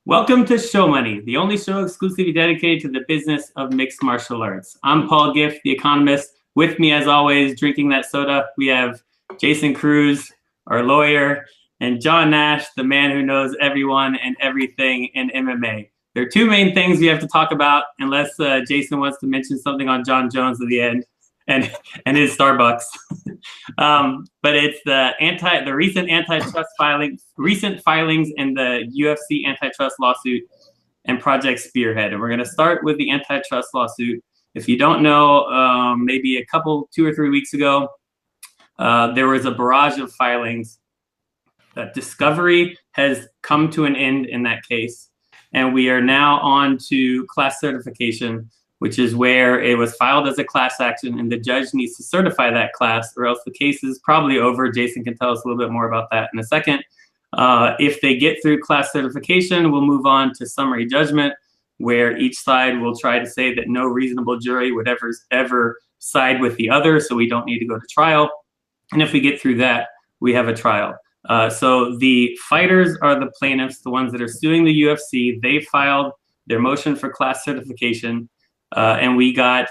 Welcome to Show Money, the only show exclusively dedicated to the business of mixed martial arts. I'm Paul Gift, the economist. With me, as always, drinking that soda, we have Jason Cruz, our lawyer, and John Nash, the man who knows everyone and everything in MMA. There are two main things we have to talk about, unless Jason wants to mention something on John Jones at the end and his Starbucks. But it's the recent antitrust recent filings in the UFC Antitrust Lawsuit and Project Spearhead. And we're going to start with the antitrust lawsuit. If you don't know, maybe 2 or 3 weeks ago, there was a barrage of filings. Discovery has come to an end in that case, and we are now on to class certification, which is where it was filed as a class action and the judge needs to certify that class, or else the case is probably over. Jason can tell us a little bit more about that in a second. If they get through class certification, we'll move on to summary judgment, where each side will try to say that no reasonable jury would ever side with the other, so we don't need to go to trial. And if we get through that, we have a trial. So the fighters are the plaintiffs, the ones that are suing the UFC. They filed their motion for class certification. And we got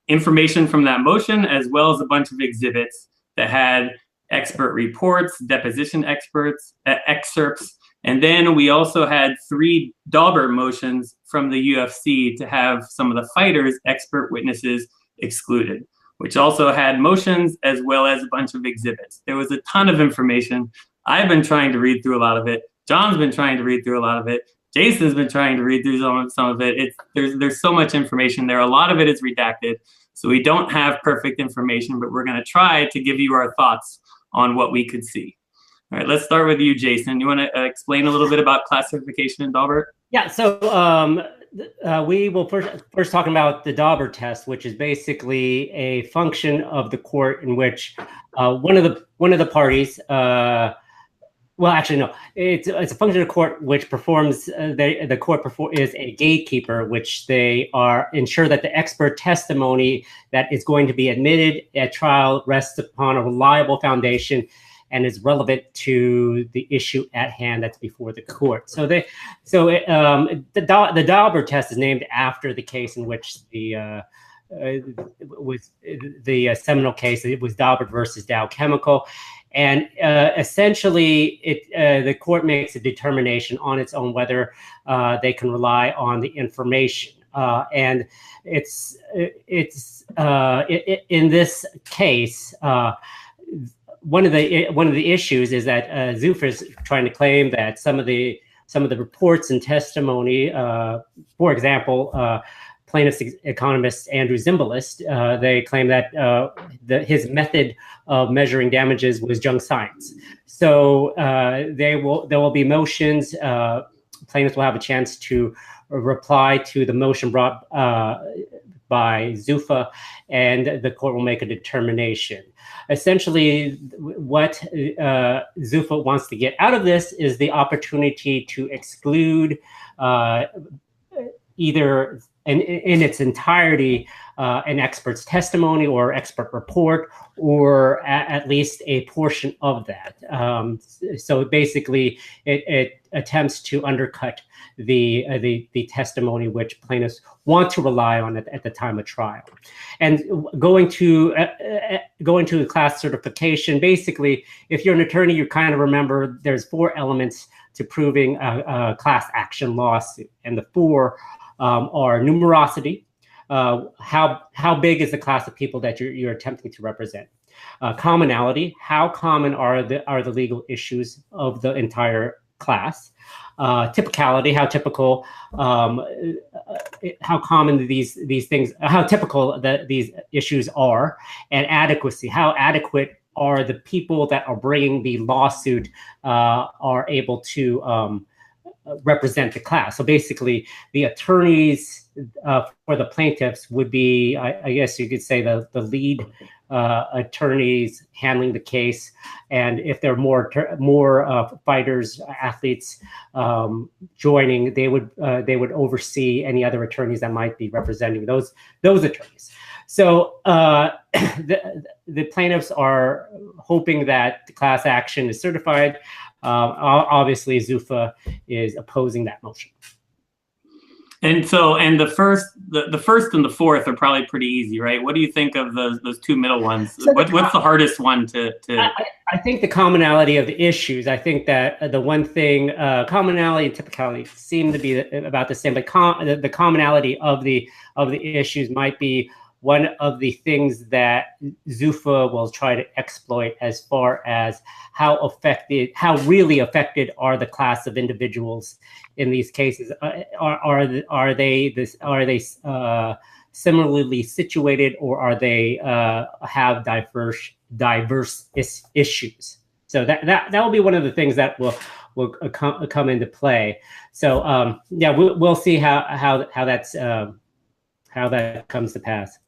information from that motion, as well as a bunch of exhibits that had expert reports, deposition experts, excerpts. And then we also had 3 Dauber motions from the UFC to have some of the fighters' expert witnesses excluded, which also had motions as well as a bunch of exhibits. There was a ton of information. I've been trying to read through a lot of it. John's been trying to read through a lot of it. Jason's been trying to read through some of it. There's so much information there. A lot of it is redacted, so we don't have perfect information, but we're going to try to give you our thoughts on what we could see. All right, let's start with you, Jason. You want to explain a little bit about class certification in Dauber? Yeah, so we will first talk about the Dauber test, which is basically a function of the court in which one of the parties. Well, actually, no. It's a function of the court which performs. The court is a gatekeeper, which they ensure that the expert testimony that is going to be admitted at trial rests upon a reliable foundation and is relevant to the issue at hand that's before the court. So the Dauber test is named after the case in which the seminal case. It was Dauber versus Dow Chemical. And essentially, the court makes a determination on its own whether they can rely on the information. And it's in this case, one of the issues is that Zuffa is trying to claim that some of the reports and testimony, for example, plaintiff's economist Andrew Zimbalist, they claim that his method of measuring damages was junk science. So there will be motions. Plaintiffs will have a chance to reply to the motion brought by Zuffa, and the court will make a determination. Essentially, what Zuffa wants to get out of this is the opportunity to exclude either in its entirety an expert's testimony or expert report, or at least a portion of that. So basically, it attempts to undercut the testimony which plaintiffs want to rely on at the time of trial. And going to class certification, basically, if you're an attorney, you kind of remember there's 4 elements to proving a class action lawsuit, and the 4 are numerosity. How big is the class of people that you're attempting to represent? Commonality. How common are the legal issues of the entire class? Typicality. How typical? How common these things? How typical these issues are? And adequacy. How adequate are the people that are bringing the lawsuit are able to represent the class? So basically, the attorneys for the plaintiffs would be, I guess you could say, the lead attorneys handling the case, and if there are more fighters, athletes joining, they would oversee any other attorneys that might be representing those attorneys. So the plaintiffs are hoping that the class action is certified Obviously, Zuffa is opposing that motion. And so, and the first and the fourth are probably pretty easy, right? What do you think of those two middle ones? So what's the hardest one to? I think the commonality of the issues. I think that the one thing, commonality and typicality seem to be about the same, but the commonality of the issues might be one of the things that Zuffa will try to exploit, as far as how really affected are the class of individuals in these cases. Are they similarly situated, or are they have diverse issues? So that will be one of the things that will come into play. So yeah, we'll see how that comes to pass.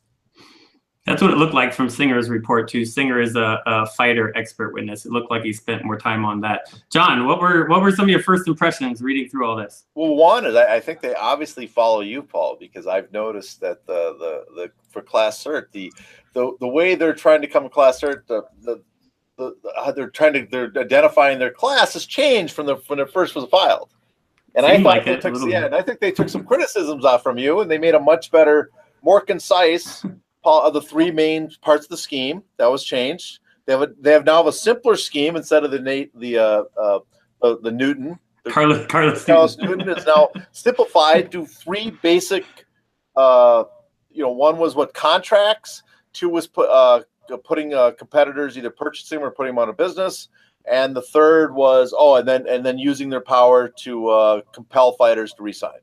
That's what it looked like from Singer's report too. Singer is a fighter expert witness. It looked like he spent more time on that. John, what were some of your first impressions reading through all this? Well, one is I think they obviously follow you, Paul, because I've noticed that the for class cert, the way they're trying to come to class cert, they're identifying their class has changed from when it first was filed. And I thought they took and I think they took some criticisms off from you, and they made a much better, more concise of the three main parts of the scheme. That was changed. They have now a simpler scheme instead of the Newton. Carlos Newton is now simplified to three basic. One was what contracts. Two was putting competitors either purchasing or putting them out of business, and the third was and then using their power to compel fighters to resign.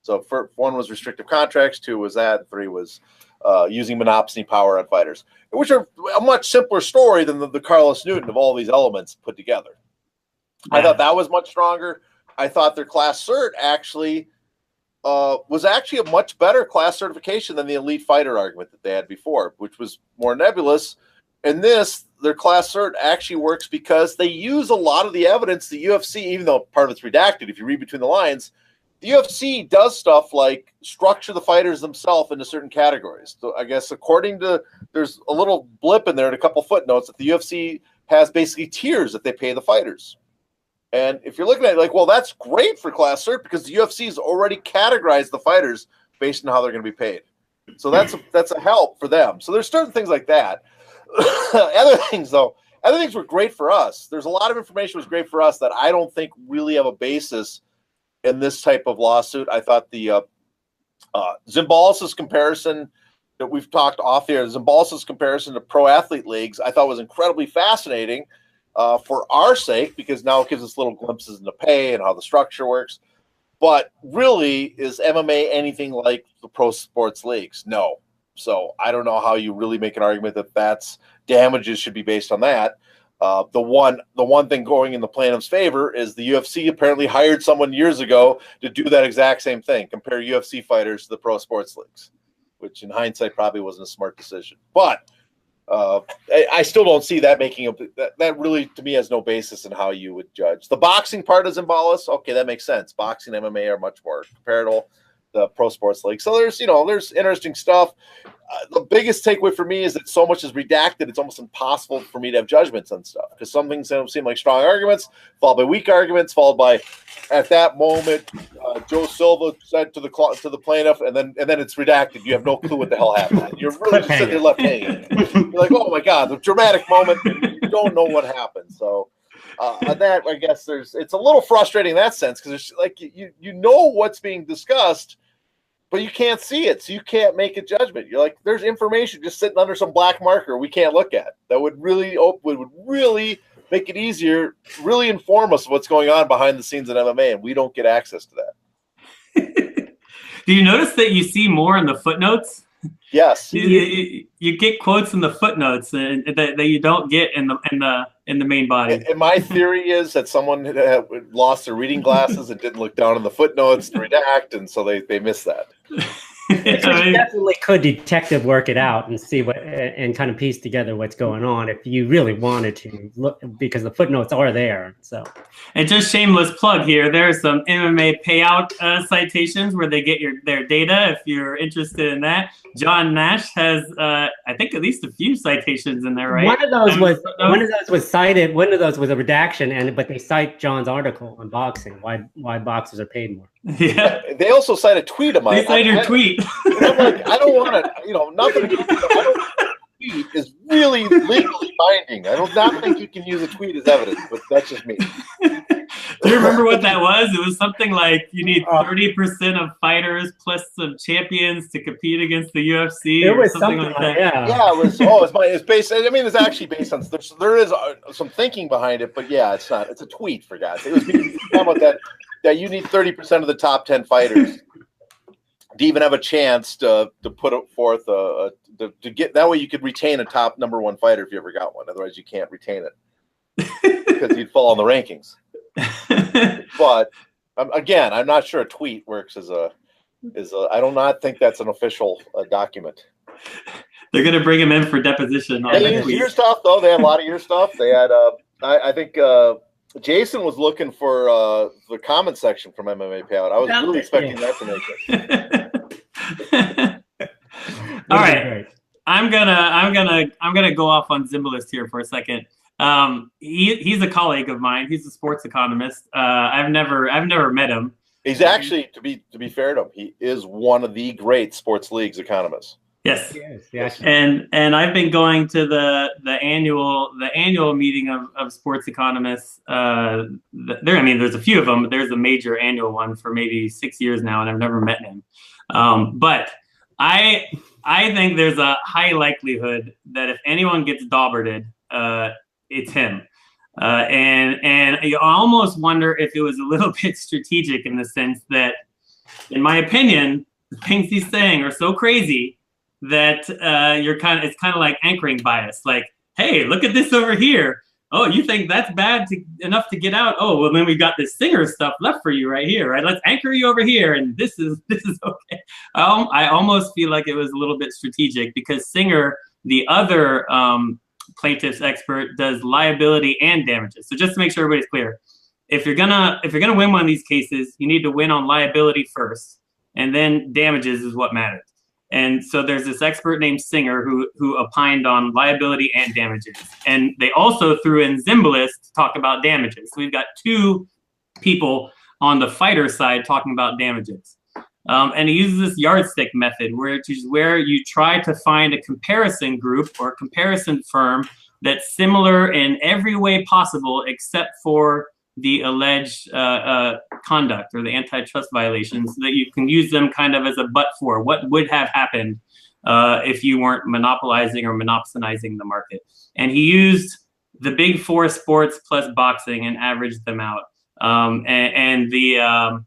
So one was restrictive contracts. Two was that. Three was using monopsony power on fighters, which are a much simpler story than the Carlos Newton of all these elements put together. Yeah. I thought that was much stronger. I thought their class cert actually was actually a much better class certification than the elite fighter argument that they had before, which was more nebulous. And their class cert actually works because they use a lot of the evidence the UFC, even though part of it's redacted, if you read between the lines, the UFC does stuff like structure the fighters themselves into certain categories. So I guess there's a little blip in there and a couple footnotes that the UFC has basically tiers that they pay the fighters. And if you're looking at it like, well, that's great for class cert because the UFC has already categorized the fighters based on how they're going to be paid. So that's a help for them. So there's certain things like that. Other things were great for us. There's a lot of information was great for us that I don't think really have a basis in this type of lawsuit. I thought the Zimbalist comparison that we've talked off here, Zimbalist comparison to pro athlete leagues, I thought was incredibly fascinating for our sake, because now it gives us little glimpses into pay and how the structure works. But really, is MMA anything like the pro sports leagues? No. So I don't know how you really make an argument that that's damages should be based on that. The one thing going in the plaintiff's favor is the UFC apparently hired someone years ago to do that exact same thing, compare UFC fighters to the pro sports leagues, which in hindsight probably wasn't a smart decision. But I still don't see that making that really, to me, has no basis in how you would judge. The boxing part is Zimbalist. Okay, that makes sense. Boxing and MMA are much more comparable. The pro sports league. So there's interesting stuff. The biggest takeaway for me is that so much is redacted. It's almost impossible for me to have judgments on stuff because some things don't seem like strong arguments, followed by weak arguments, followed by, at that moment, Joe Silva said to the plaintiff, and then it's redacted. You have no clue what the hell happened. You're really just sitting there left hanging. You're like, oh my god, the dramatic moment. And you don't know what happened. So. That I guess it's a little frustrating in that sense because it's like you know what's being discussed, but you can't see it, so you can't make a judgment. You're like, there's information just sitting under some black marker we can't look at that would really make it easier, really inform us of what's going on behind the scenes in MMA, and we don't get access to that. Do you notice that you see more in the footnotes? Yes, you get quotes in the footnotes that you don't get in the main body. And my theory is that someone had lost their reading glasses and didn't look down in the footnotes to redact, and so they missed that. You definitely could detective work it out and see what, and kind of piece together what's going on if you really wanted to look, because the footnotes are there. So, and just shameless plug here, there are some MMA payout citations where they get their data if you're interested in that. John Nash has, I think, at least a few citations in there, right? One of those was cited. One of those was a redaction, but they cite John's article on boxing, why boxers are paid more. Yeah. They also cite a tweet of mine. They cite your tweet. I'm like, I don't want to, nothing. Tweet is really legally binding. I do not think you can use a tweet as evidence, but that's just me. Do you remember what that was? It was something like you need 30% of fighters plus some champions to compete against the UFC. It was something like that. Yeah, it was. Oh, it's based. I mean, it's actually based on. There is some thinking behind it, but yeah, it's not. It's a tweet, for God's sake. It was talking about that you need 30% of the top 10 fighters to even have a chance to put it forth to get that way you could retain a top #1 fighter if you ever got one. Otherwise, you can't retain it because you'd fall in the rankings. But again, I'm not sure a tweet works as a. I do not think that's an official document. They're gonna bring him in for deposition. They use your stuff though. They had a lot of your stuff. They had. I think Jason was looking for the comment section from MMA Payout. I was really expecting that to make it. All right, I'm gonna go off on Zimbalist here for a second. He's a colleague of mine. He's a sports economist. I've never met him. He's actually, to be fair to him, he is one of the great sports leagues economists. Yes. Yes. And I've been going to the annual meeting of sports economists. There's a few of them, but there's a major annual one for maybe 6 years now, and I've never met him. But I think there's a high likelihood that if anyone gets dauberted, it's him. And you almost wonder if it was a little bit strategic in the sense that, in my opinion, the things he's saying are so crazy that it's kind of like anchoring bias. Like, hey, look at this over here. Oh, you think that's bad enough to get out? Oh, well, then we've got this Singer stuff left for you right here, right? Let's anchor you over here, and this is okay. I almost feel like it was a little bit strategic because Singer, the other plaintiff's expert, does liability and damages. So just to make sure everybody's clear, if you're gonna win one of these cases, you need to win on liability first, and then damages is what matters. And so there's this expert named Singer who opined on liability and damages. And they also threw in Zimbalist to talk about damages. So we've got two people on the fighter side talking about damages. And he uses this yardstick method, which is where you try to find a comparison group or a comparison firm that's similar in every way possible except for the alleged conduct or the antitrust violations, so that you can use them kind of as a but for what would have happened if you weren't monopolizing or monopolizing the market. And he used the big four sports plus boxing and averaged them out. And the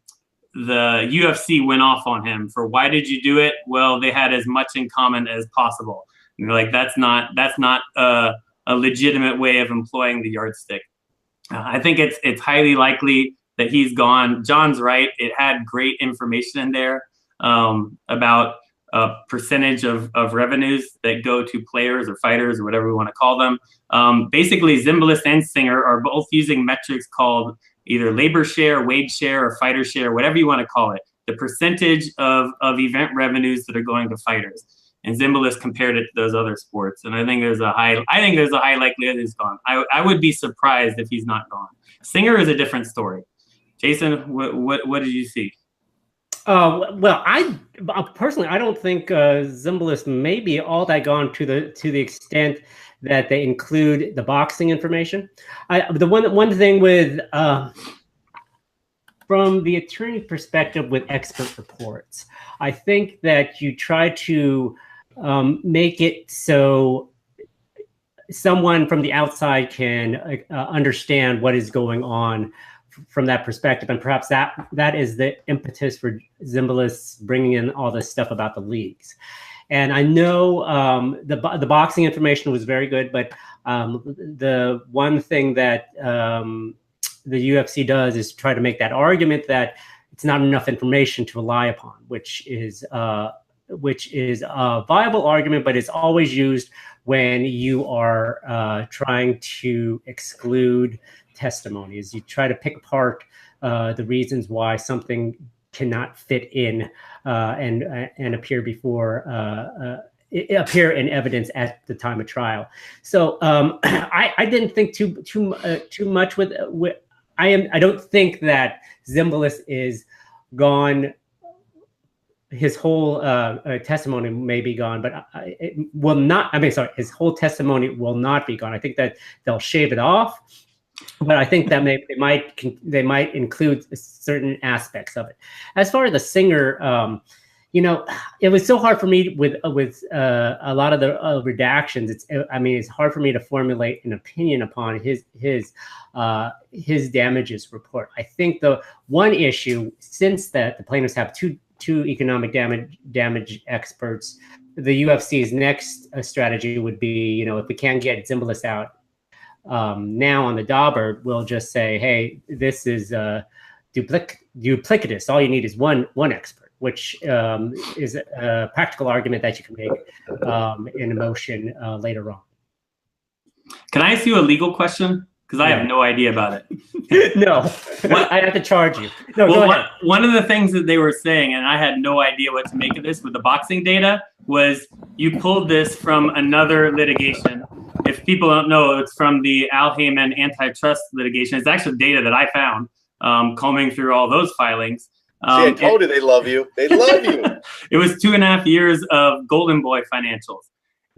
UFC went off on him for why did you do it? Well, they had as much in common as possible. And they're like, that's not a legitimate way of employing the yardstick. I think it's highly likely that he's gone. John's right. It had great information in there about a percentage of revenues that go to players or fighters or whatever we want to call them. Basically, Zimbalist and Singer are both using metrics called either labor share, wage share, or fighter share, whatever you want to call it. The percentage of event revenues that are going to fighters. And Zimbalist compared it to those other sports, and I think there's a high likelihood he's gone. I would be surprised if he's not gone. Singer is a different story. Jason, what did you see? Well, I personally don't think Zimbalist may be all that gone to the extent that they include the boxing information. The one thing with from the attorney perspective with expert reports, I think that you try to make it so someone from the outside can understand what is going on from that perspective, and perhaps that is the impetus for Zimbalist bringing in all this stuff about the leagues. And I know the boxing information was very good, but the one thing that the UFC does is try to make that argument that it's not enough information to rely upon, which is which is a viable argument, but it's always used when you are trying to exclude testimonies. You try to pick apart the reasons why something cannot fit in and appear appear in evidence at the time of trial. So I didn't think too much with I don't think that Zimbalist is gone. His whole testimony may be gone, but it will not. I mean, sorry, his whole testimony will not be gone. I think that they'll shave it off, but I think that they might include certain aspects of it. As far as the singer, it was so hard for me with a lot of the redactions. It's hard for me to formulate an opinion upon his damages report. I think the one issue, since that the plaintiffs have two economic damage experts, the UFC's next strategy would be, if we can't get Zimbalist out now on the dauber, we'll just say, hey, this is duplicitous. All you need is one expert, which is a practical argument that you can make in a motion later on. Can I ask you a legal question? Because I have no idea about it. No, I have to charge you. No, well, go ahead. One of the things that they were saying, and I had no idea what to make of this with the boxing data, was you pulled this from another litigation. If people don't know, it's from the Al Heyman antitrust litigation. It's actually data that I found combing through all those filings. See, I told you they love you. They love you. It was 2.5 years of Golden Boy financials.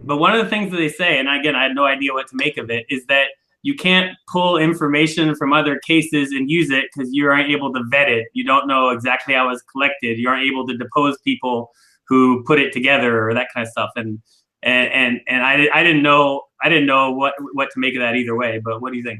But one of the things that they say, and again, I had no idea what to make of it, is that you can't pull information from other cases and use it because you aren't able to vet it. You don't know exactly how it was collected. You aren't able to depose people who put it together or that kind of stuff. And I didn't know what to make of that either way. But what do you think?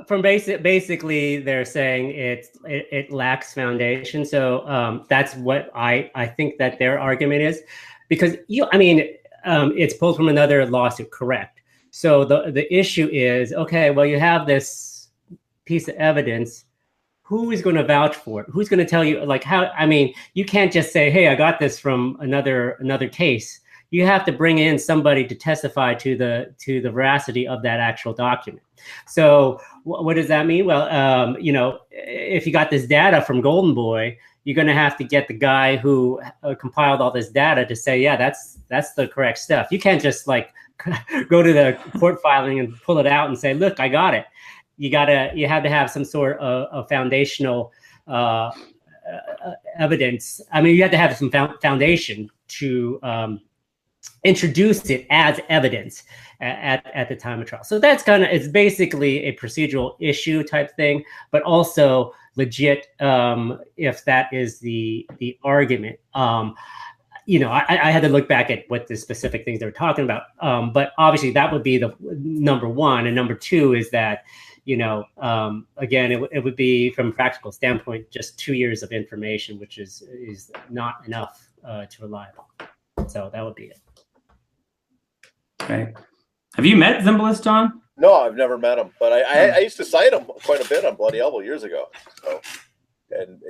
From basically, they're saying it lacks foundation. So that's what I think that their argument is, because it's pulled from another lawsuit, correct? So the issue is, okay, well, you have this piece of evidence. Who is going to vouch for it? Who's going to tell you, like, how? I mean, you can't just say, hey, I got this from another case. You have to bring in somebody to testify to the veracity of that actual document. So what does that mean? Well, if you got this data from Golden Boy, you're going to have to get the guy who compiled all this data to say, yeah, that's the correct stuff. You can't just go to the court filing and pull it out and say, look, I got it. You have to have some sort of foundational evidence. I mean, you have to have some foundation to introduce it as evidence at the time of trial. So that's it's basically a procedural issue type thing, but also legit if that is the argument. I had to look back at what the specific things they were talking about. But obviously that would be the number one. And number two is that, again, it would be, from a practical standpoint, just 2 years of information, which is not enough to rely upon. So that would be it. Okay. Have you met Zimbalist, John? No, I've never met him, but I used to cite him quite a bit on Bloody Elbow years ago. So, and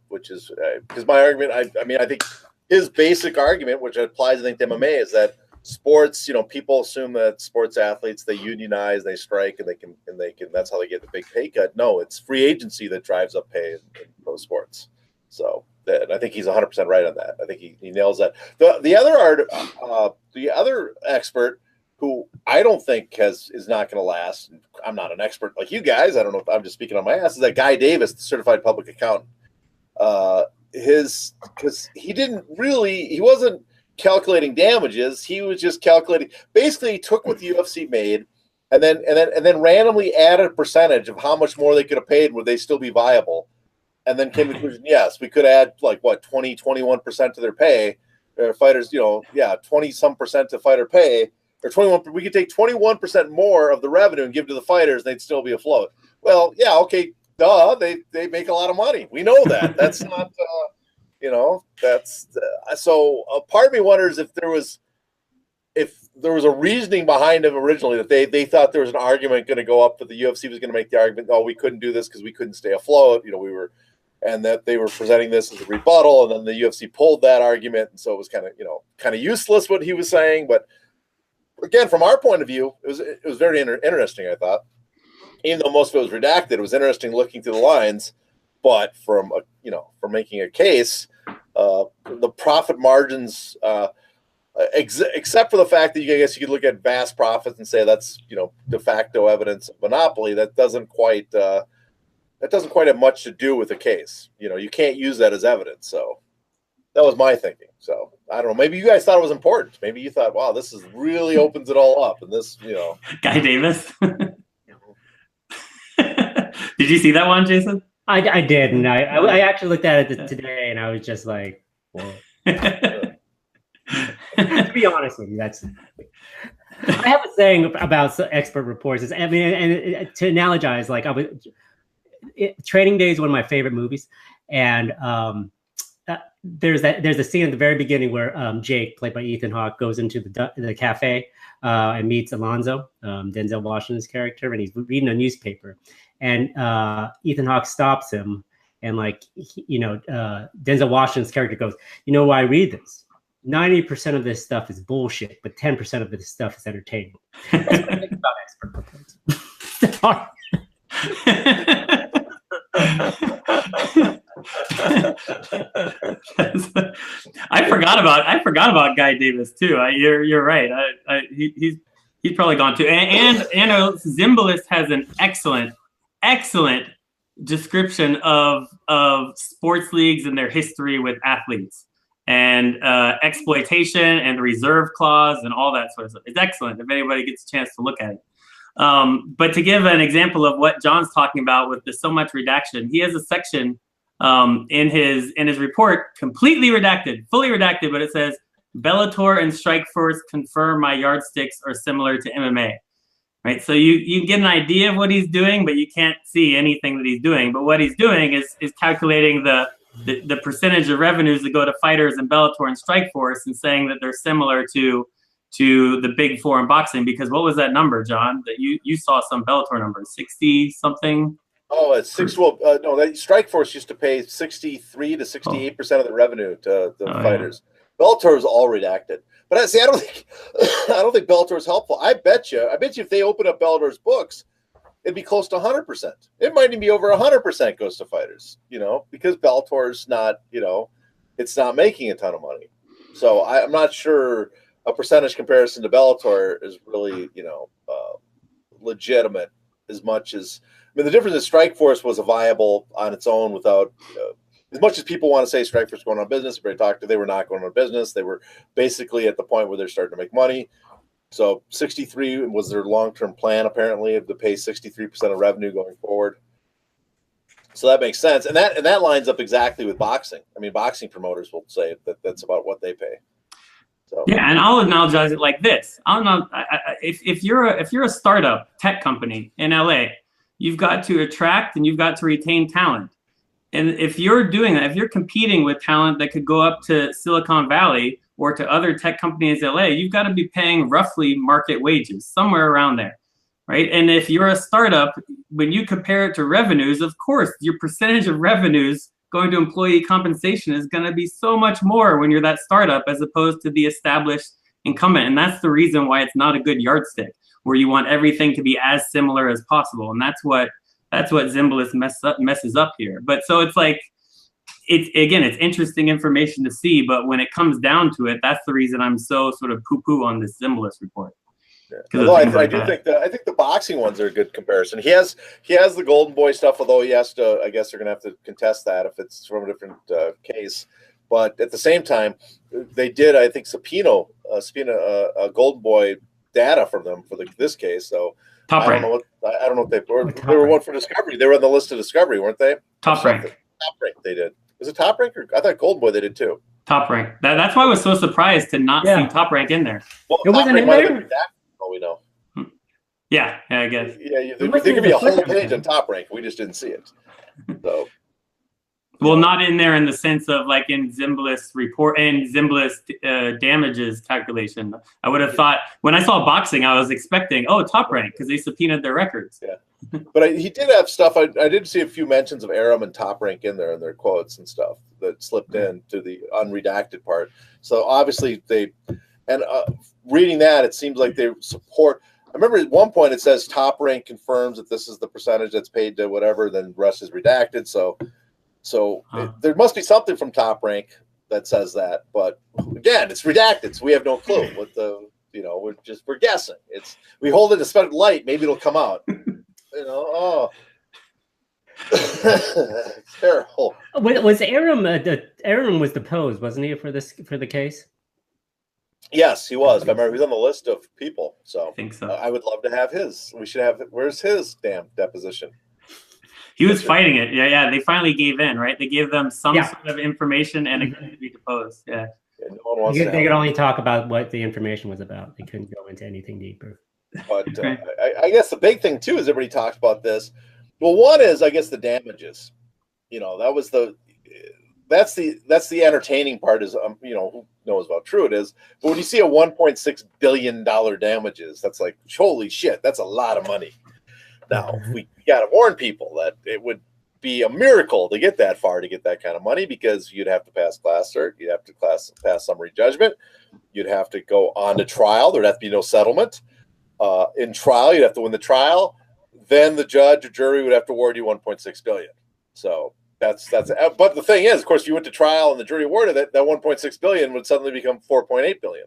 which is because my argument, I think his basic argument, which applies, I think, to MMA, is that sports, people assume that sports athletes, they unionize, they strike, and they can that's how they get the big pay cut. No, it's free agency that drives up pay in those sports. So, and I think he's 100% right on that. I think he nails that. The other expert, who I don't think is not going to last. I'm not an expert like you guys. I don't know if I'm just speaking on my ass. Is that Guy Davis, the certified public accountant? Because he wasn't calculating damages. He was just calculating. Basically, he took what the UFC made, and then randomly added a percentage of how much more they could have paid. Would they still be viable? And then came to the conclusion, yes, we could add 21% to their pay. Fighters, 20-some% to fighter pay. Or 21, we could take 21% more of the revenue and give it to the fighters, they'd still be afloat. Well, yeah, okay, duh, they make a lot of money. We know that. That's not, so part of me wonders if there was a reasoning behind them originally, that they thought there was an argument going to go up, that the UFC was going to make the argument, oh, we couldn't do this because we couldn't stay afloat. We were and that they were presenting this as a rebuttal, and then the UFC pulled that argument, and so it was kind of useless what he was saying. But again, from our point of view, it was very interesting. I thought, even though most of it was redacted, it was interesting looking through the lines. But from making a case, the profit margins, except for the fact that I guess you could look at vast profits and say that's de facto evidence of monopoly, that doesn't quite have much to do with the case. You can't use that as evidence. So that was my thinking. So I don't know. Maybe you guys thought it was important. Maybe you thought, wow, this is really opens it all up. And this, Guy Davis. Did you see that one, Jason? I did, and I actually looked at it today, and I was just like, whoa. To be honest with you, I have a saying about expert reports. And to analogize, like Training Day is one of my favorite movies, and there's a scene at the very beginning where Jake, played by Ethan Hawke, goes into the cafe and meets Alonzo, Denzel Washington's character, and he's reading a newspaper, and Ethan Hawke stops him, and Denzel Washington's character goes, "You know why I read this? 90% of this stuff is bullshit, but 10% of this stuff is entertaining." That's what I think about expert reports. I forgot about Guy Davis too. You're right. He's probably gone too. And Zimbalist has an excellent description of sports leagues and their history with athletes and exploitation and the reserve clause and all that sort of stuff. It's excellent if anybody gets a chance to look at it. But to give an example of what John's talking about with the so much redaction, he has a section in his report, completely redacted, fully redacted, but it says, Bellator and Strikeforce confirm my yardsticks are similar to MMA. Right? So you get an idea of what he's doing, but you can't see anything that he's doing. But what he's doing is calculating the percentage of revenues that go to fighters in Bellator and Strikeforce and saying that they're similar to the big four in boxing. Because what was that number, John, that you saw some Bellator numbers, 60 something? Oh, it's six. Well, no, that Strikeforce used to pay 63 to 68% of the revenue to the fighters. Yeah. Bellator is all redacted. But I don't think Bellator is helpful. I bet you if they open up Bellator's books, it'd be close to 100%. It might even be over 100% goes to fighters, because Bellator's not, it's not making a ton of money. So I'm not sure a percentage comparison to Bellator is really, legitimate as much as, the difference is Strikeforce was a viable on its own without, as much as people want to say Strikeforce going on business, they were not going on business. They were basically at the point where they're starting to make money. So 63 was their long-term plan, apparently, to pay 63% of revenue going forward. So that makes sense. And that lines up exactly with boxing. Boxing promoters will say that that's about what they pay. So. Yeah, and I'll analogize it like this. If you're a startup tech company in LA, you've got to attract and you've got to retain talent. And if you're doing that, if you're competing with talent that could go up to Silicon Valley or to other tech companies in LA, you've got to be paying roughly market wages, somewhere around there, right? And if you're a startup, when you compare it to revenues, of course, your percentage of revenues going to employee compensation is going to be so much more when you're that startup as opposed to the established incumbent. And that's the reason why it's not a good yardstick, where you want everything to be as similar as possible. And that's what Zimbalist messes up here. But so it's like, it's interesting information to see, but when it comes down to it, that's the reason I'm so sort of poo-poo on this Zimbalist report. Yeah. Although I think the boxing ones are a good comparison. He has the Golden Boy stuff, although he has to. I guess they're going to have to contest that if it's from a different case. But at the same time, they did, I think, subpoena Golden Boy data from them for this case. So Top I rank. don't know what they were. They were one for Discovery. They were on the list of Discovery, weren't they? Top rank. Top rank. They did. Was it Top Rank? Or I thought Golden Boy they did too. Top rank. That's why I was so surprised to not see Top Rank in there. Well, it wasn't in there. All we know. Yeah, I guess. Yeah, there could be a whole page on Top Rank. We just didn't see it. So. Well, not in there in the sense of like in Zimbalist report and Zimbalist damages calculation. I would have thought when I saw boxing, I was expecting, oh, Top Rank, because they subpoenaed their records. Yeah, but he did have stuff. I did see a few mentions of Arum and Top Rank in there in their quotes and stuff that slipped into the unredacted part. So obviously reading that, it seems like they support. I remember at one point it says Top Rank confirms that this is the percentage that's paid to whatever, then the rest is redacted. So there must be something from Top Rank that says that, but again, it's redacted, so we have no clue what we're guessing. We hold it a special light, maybe it'll come out. It's terrible. Was Arum Arum was deposed, wasn't he, for the case? Yes, he was. I remember he was on the list of people. So I think so. I would love to have his. We should have. Where's his damn deposition? He was fighting it. Yeah. They finally gave in, right? They gave them some sort of information and it couldn't be deposed. Yeah. No one wants they could only talk about what the information was about. They couldn't go into anything deeper. But I guess the big thing too is everybody talks about this. Well, one is I guess the damages. That's the entertaining part is who knows how true it is. But when you see a $1.6 billion damages, that's like holy shit. That's a lot of money. Now we got to warn people that it would be a miracle to get that far to get that kind of money, because you'd have to pass class cert, you'd have to pass summary judgment, you'd have to go on to trial. There'd have to be no settlement. In trial, you'd have to win the trial. Then the judge or jury would have to award you $1.6 billion. So that's. But the thing is, of course, if you went to trial and the jury awarded it, that $1.6 billion would suddenly become $4.8 billion.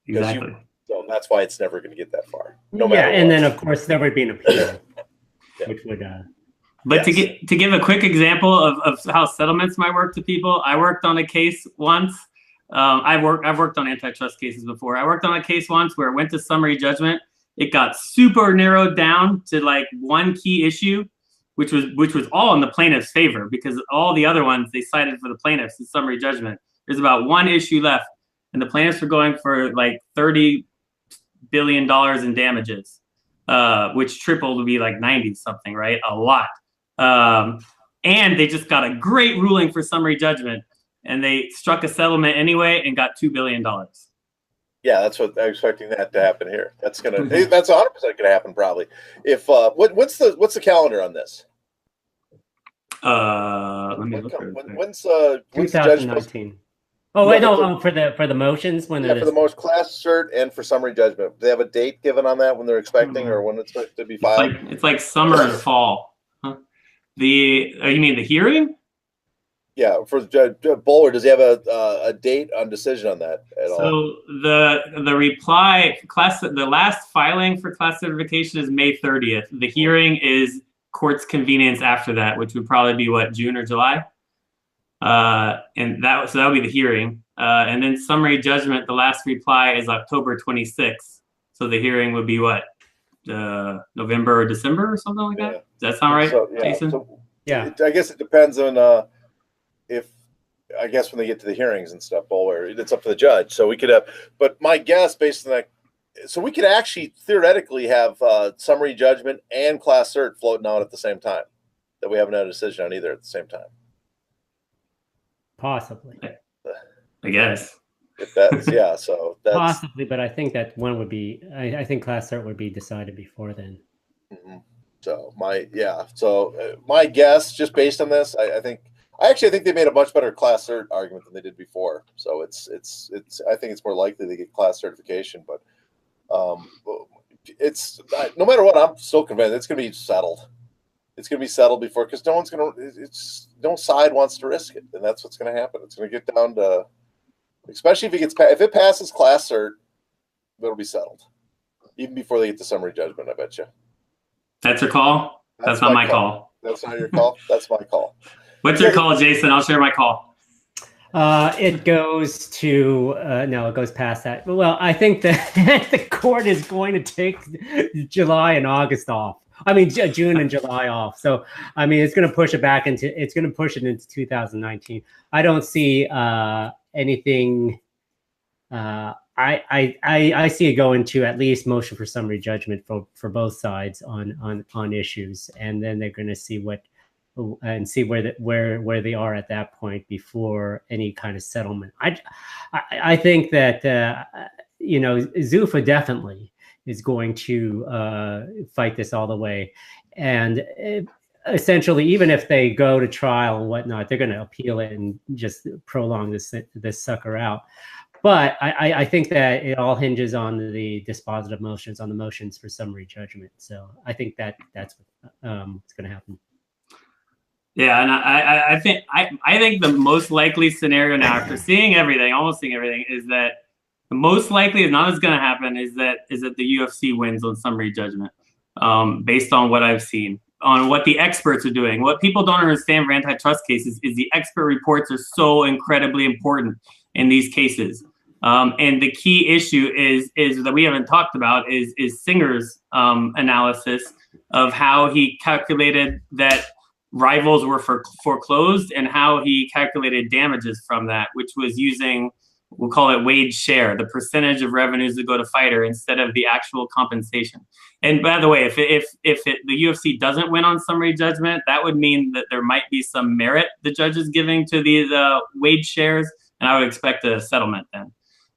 Exactly. So that's why it's never going to get that far. No matter what. And then of course there would be an appeal, which would. But yes. to give a quick example of how settlements might work to people, I worked on a case once. I've worked on antitrust cases before. I worked on a case once where it went to summary judgment. It got super narrowed down to like one key issue, which was all in the plaintiff's favor, because all the other ones they cited for the plaintiffs in summary judgment. There's about one issue left, and the plaintiffs were going for like $30 billion in damages, which tripled would be like 90 something, right? A lot. And they just got a great ruling for summary judgment, and they struck a settlement anyway and got $2 billion. Yeah, that's what I'm expecting that to happen here. That's 100% gonna happen probably. If what's the calendar on this? Let me look. When's 2019? Oh wait, no, for the motions when for the most class cert and for summary judgment. Do they have a date given on that when they're expecting or when it's expected to be filed? It's like summer and fall. Huh? You mean the hearing? Yeah, for Judge Bowler, does he have a date on decision on that at all? So the reply the last filing for class certification is May 30th. The hearing is court's convenience after that, which would probably be what, June or July. And that would be the hearing. And then summary judgment, the last reply is October 26th. So the hearing would be what, November or December or something like that? Does that sound right, Jason? I guess it depends on I guess when they get to the hearings and stuff, Bowler, it's up to the judge. So we could have, but my guess based on that, so we could actually theoretically have summary judgment and class cert floating out at the same time, that we haven't had a decision on either at the same time. Possibly. I guess. If that's so that's possibly, but I think that one would be. I think class cert would be decided before then. Mm-hmm. So my guess, just based on this, I think they made a much better class cert argument than they did before. So it's I think it's more likely they get class certification, but it's no matter what, I'm still convinced it's going to be settled. It's going to be settled before, because no side wants to risk it, and that's what's going to happen. It's going to get down to, especially if it passes class cert, it'll be settled even before they get the summary judgment. I bet you. That's your call. That's not my call. That's not your call. That's my call. What's your call, Jason? I'll share my call. It goes to no, it goes past that. Well, I think that the court is going to take July and August off. I mean, June and July off. So, I mean, it's going to push it into 2019. I don't see anything. I see it going to at least motion for summary judgment for both sides on issues, and then they're going to see what and see where they are at that point before any kind of settlement. I think that Zuffa definitely is going to fight this all the way, and essentially, even if they go to trial and whatnot, they're going to appeal it and just prolong this sucker out. But I think that it all hinges on the dispositive motions, on the motions for summary judgment. So I think that's what's going to happen. Yeah, and I think the most likely scenario now, after seeing everything, almost seeing everything, is that the most likely is not what's going to happen is that the UFC wins on summary judgment, based on what I've seen, on what the experts are doing. What people don't understand for antitrust cases is the expert reports are so incredibly important in these cases. And the key issue is that we haven't talked about is Singer's analysis of how he calculated that rivals were foreclosed and how he calculated damages from that, which was using, we'll call it wage share, the percentage of revenues that go to fighter instead of the actual compensation. And by the way, if the UFC doesn't win on summary judgment, that would mean that there might be some merit the judge is giving to these wage shares, and I would expect a settlement then.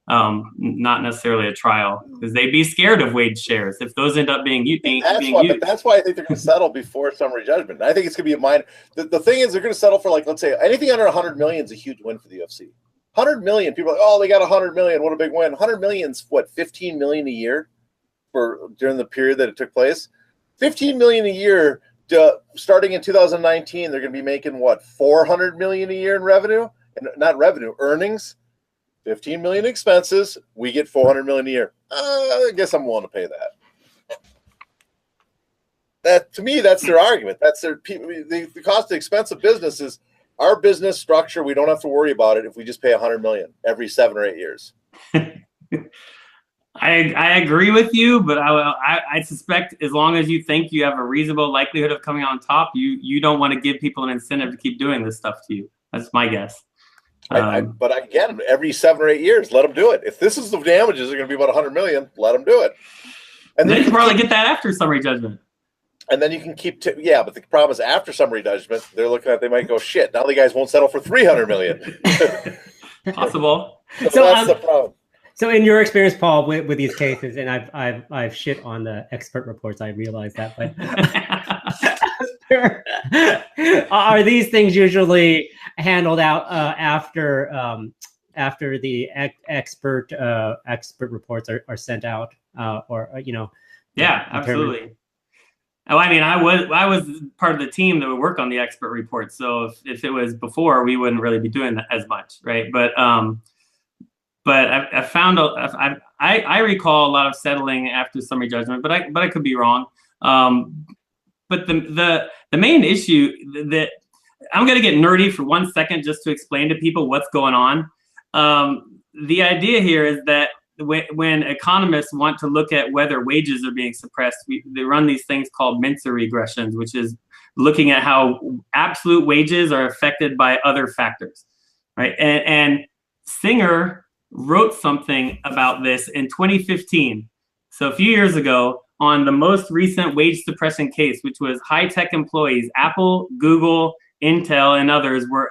Not necessarily a trial, because they'd be scared of wage shares if those end up being used. But that's why I think they're going to settle before summary judgment. I think it's going to be a minor. The thing is, they're going to settle for, like, let's say anything under 100 million is a huge win for the UFC. 100 million, people are like, oh, they got 100 million, what a big win. 100 million's what, 15 million a year during the period that it took place. 15 million a year, starting in 2019, they're going to be making what, 400 million a year in revenue, and not revenue, earnings. 15 million expenses, we get 400 million a year. I guess I'm willing to pay that. That, to me, that's their argument. That's the cost of expense of business is our business structure. We don't have to worry about it if we just pay 100 million every 7 or 8 years. I agree with you, but I suspect as long as you think you have a reasonable likelihood of coming on top, you don't want to give people an incentive to keep doing this stuff to you. That's my guess. But again, every 7 or 8 years, let them do it. If this is the damages are going to be about 100 million, let them do it. And then you can probably get that after summary judgment. And then you can keep, yeah, but the problem is after summary judgment, they're looking at, they might go, shit, now the guys won't settle for 300 million. Possible. So that's the problem. So in your experience, Paul, with these cases, and I've shit on the expert reports, I realize that, but are these things usually handled out after the expert reports are sent out, or Yeah, absolutely. Oh, I mean, I was part of the team that would work on the expert report. So if it was before, we wouldn't really be doing that as much, right? But I found I recall a lot of settling after summary judgment, but I could be wrong. But the main issue that I'm going to get nerdy for 1 second just to explain to people what's going on. The idea here is that when economists want to look at whether wages are being suppressed, they run these things called Mincer regressions, which is looking at how absolute wages are affected by other factors, right? And Singer wrote something about this in 2015. So a few years ago, on the most recent wage suppression case, which was high-tech employees, Apple, Google, Intel, and others were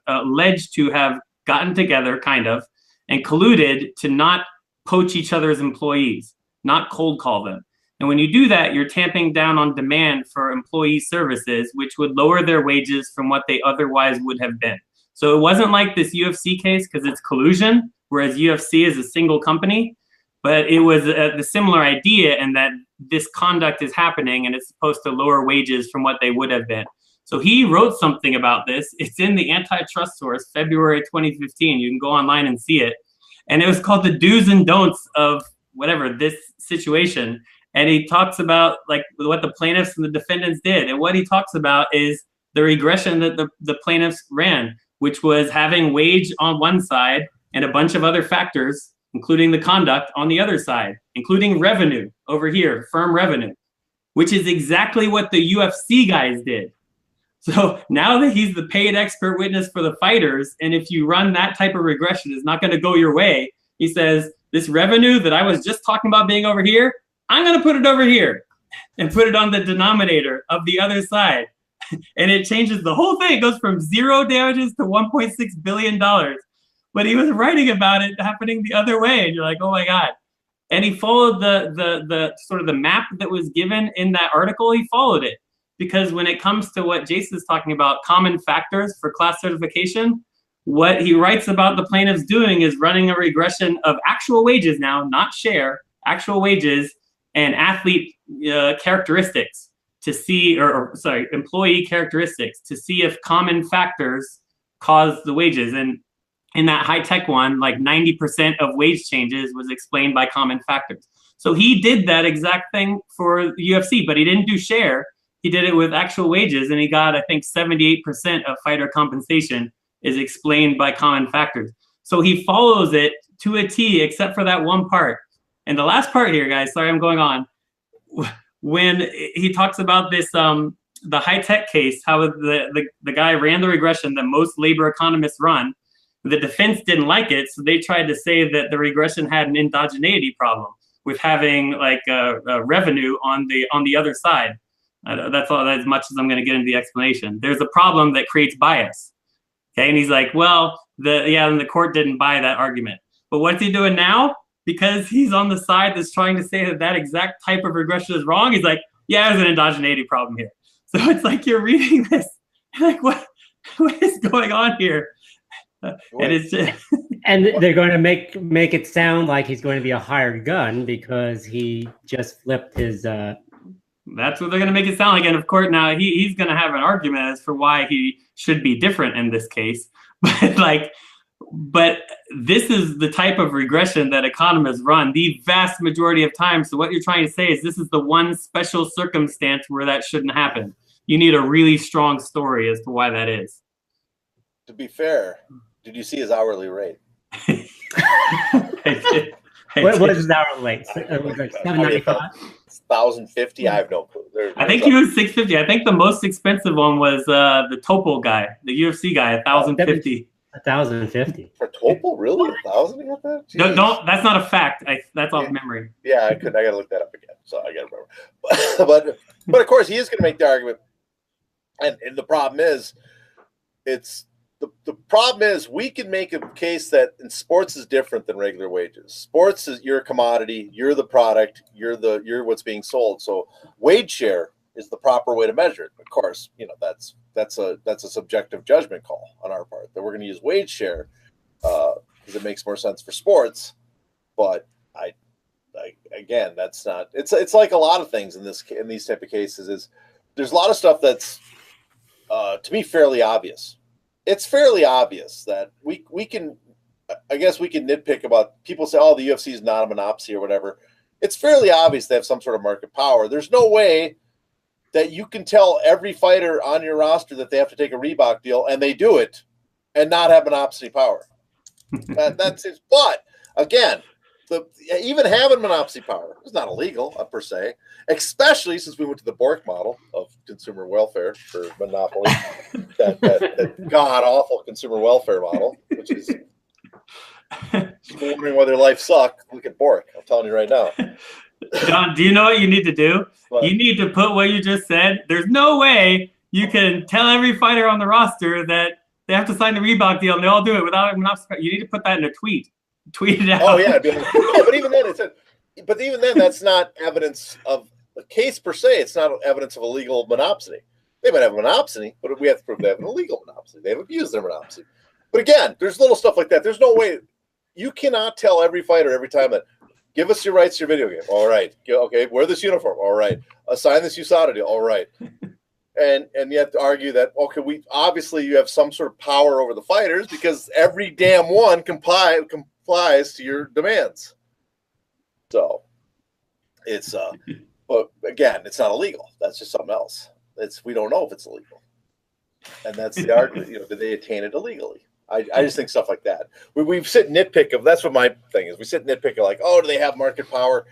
alleged to have gotten together, kind of, and colluded to not poach each other's employees, not cold call them. And when you do that, you're tamping down on demand for employee services, which would lower their wages from what they otherwise would have been. So it wasn't like this UFC case because it's collusion, whereas UFC is a single company. But it was the similar idea in that this conduct is happening and it's supposed to lower wages from what they would have been. So he wrote something about this. It's in the antitrust source, February 2015. You can go online and see it. And it was called the do's and don'ts of whatever, this situation. And he talks about like what the plaintiffs and the defendants did. And what he talks about is the regression that the plaintiffs ran, which was having wage on one side and a bunch of other factors, including the conduct on the other side, including revenue over here, firm revenue, which is exactly what the UFC guys did. So now that he's the paid expert witness for the fighters, and if you run that type of regression, it's not going to go your way. He says, this revenue that I was just talking about being over here, I'm going to put it over here and put it on the denominator of the other side. and it changes the whole thing. It goes from 0 damages to $1.6 billion. But he was writing about it happening the other way, and you're like, oh my God. And he followed the sort of the map that was given in that article. He followed it, because when it comes to what Jason's talking about, common factors for class certification, what he writes about the plaintiffs doing is running a regression of actual wages now, not share, actual wages and athlete characteristics to see, or sorry, employee characteristics to see if common factors cause the wages. And in that high-tech one, like 90% of wage changes was explained by common factors. So he did that exact thing for UFC, but he didn't do share. He did it with actual wages, and he got, I think, 78% of fighter compensation is explained by common factors. So he follows it to a T, except for that one part. And the last part here, guys, sorry I'm going on, when he talks about this, the high-tech case, how the guy ran the regression that most labor economists run. The defense didn't like it, so they tried to say that the regression had an endogeneity problem with having like revenue on the other side. That's all, as much as I'm going to get into the explanation. There's a problem that creates bias. Okay, and he's like, well, and the court didn't buy that argument. But what's he doing now? Because he's on the side that's trying to say that exact type of regression is wrong. He's like, yeah, there's an endogeneity problem here. So it's like you're reading this, like what is going on here? And it's just and they're going to make it sound like he's going to be a hired gun because he just flipped his. That's what they're going to make it sound like. And of course, now he's going to have an argument as for why he should be different in this case. But this is the type of regression that economists run the vast majority of time. So what you're trying to say is this is the one special circumstance where that shouldn't happen. You need a really strong story as to why that is. To be fair, did you see his hourly rate? What is his hourly rate? Like $7.95? $1,050. I have no clue. I think he was $650. I think the most expensive one was the Topol guy, the UFC guy, $1,050. $1,050 for Topol, really? $1,000 you got that? No, don't. That's not a fact. That's off memory. Yeah, I got to look that up again. So I got to remember. But of course, he is going to make the argument, and the problem is, the problem is we can make a case that in sports is different than regular wages. Sports is you're a commodity, you're the product, you're what's being sold. So wage share is the proper way to measure it. Of course, that's a subjective judgment call on our part that we're going to use wage share because it makes more sense for sports. But again, that's not. It's like a lot of things in these type of cases. Is there's a lot of stuff that's to me fairly obvious. It's fairly obvious that we can, I guess we can nitpick about people say, oh, the UFC is not a monopoly or whatever. It's fairly obvious they have some sort of market power. There's no way that you can tell every fighter on your roster that they have to take a Reebok deal, and they do it, and not have monopoly power. That's it. But again, even having monopoly power is not illegal per se, especially since we went to the Bork model of consumer welfare for monopoly, that god awful consumer welfare model, which is wondering whether life sucked. Look at Bork. I'm telling you right now. John, do you know what you need to do? What? You need to put what you just said. There's no way you can tell every fighter on the roster that they have to sign the Reebok deal and they all do it without a monopoly. You need to put that in a tweet. Tweet it out. Oh yeah, but even then, that's not evidence of a case per se. It's not evidence of a legal monopoly. They might have a monopoly, but we have to prove they have an illegal monopoly. They've abused their monopoly. But again, there's little stuff like that. There's no way you cannot tell every fighter every time that give us your rights to your video game. All right, okay, wear this uniform. All right, sign this USADA deal. All right, and you have to argue that okay, obviously you have some sort of power over the fighters because every damn one complies to your demands. So it's but again, it's not illegal. That's just something else. We don't know if it's illegal, and that's the argument. Did they attain it illegally? I just think stuff like that. We sit nitpick of. That's what my thing is. We sit nitpick of like, oh, do they have market power?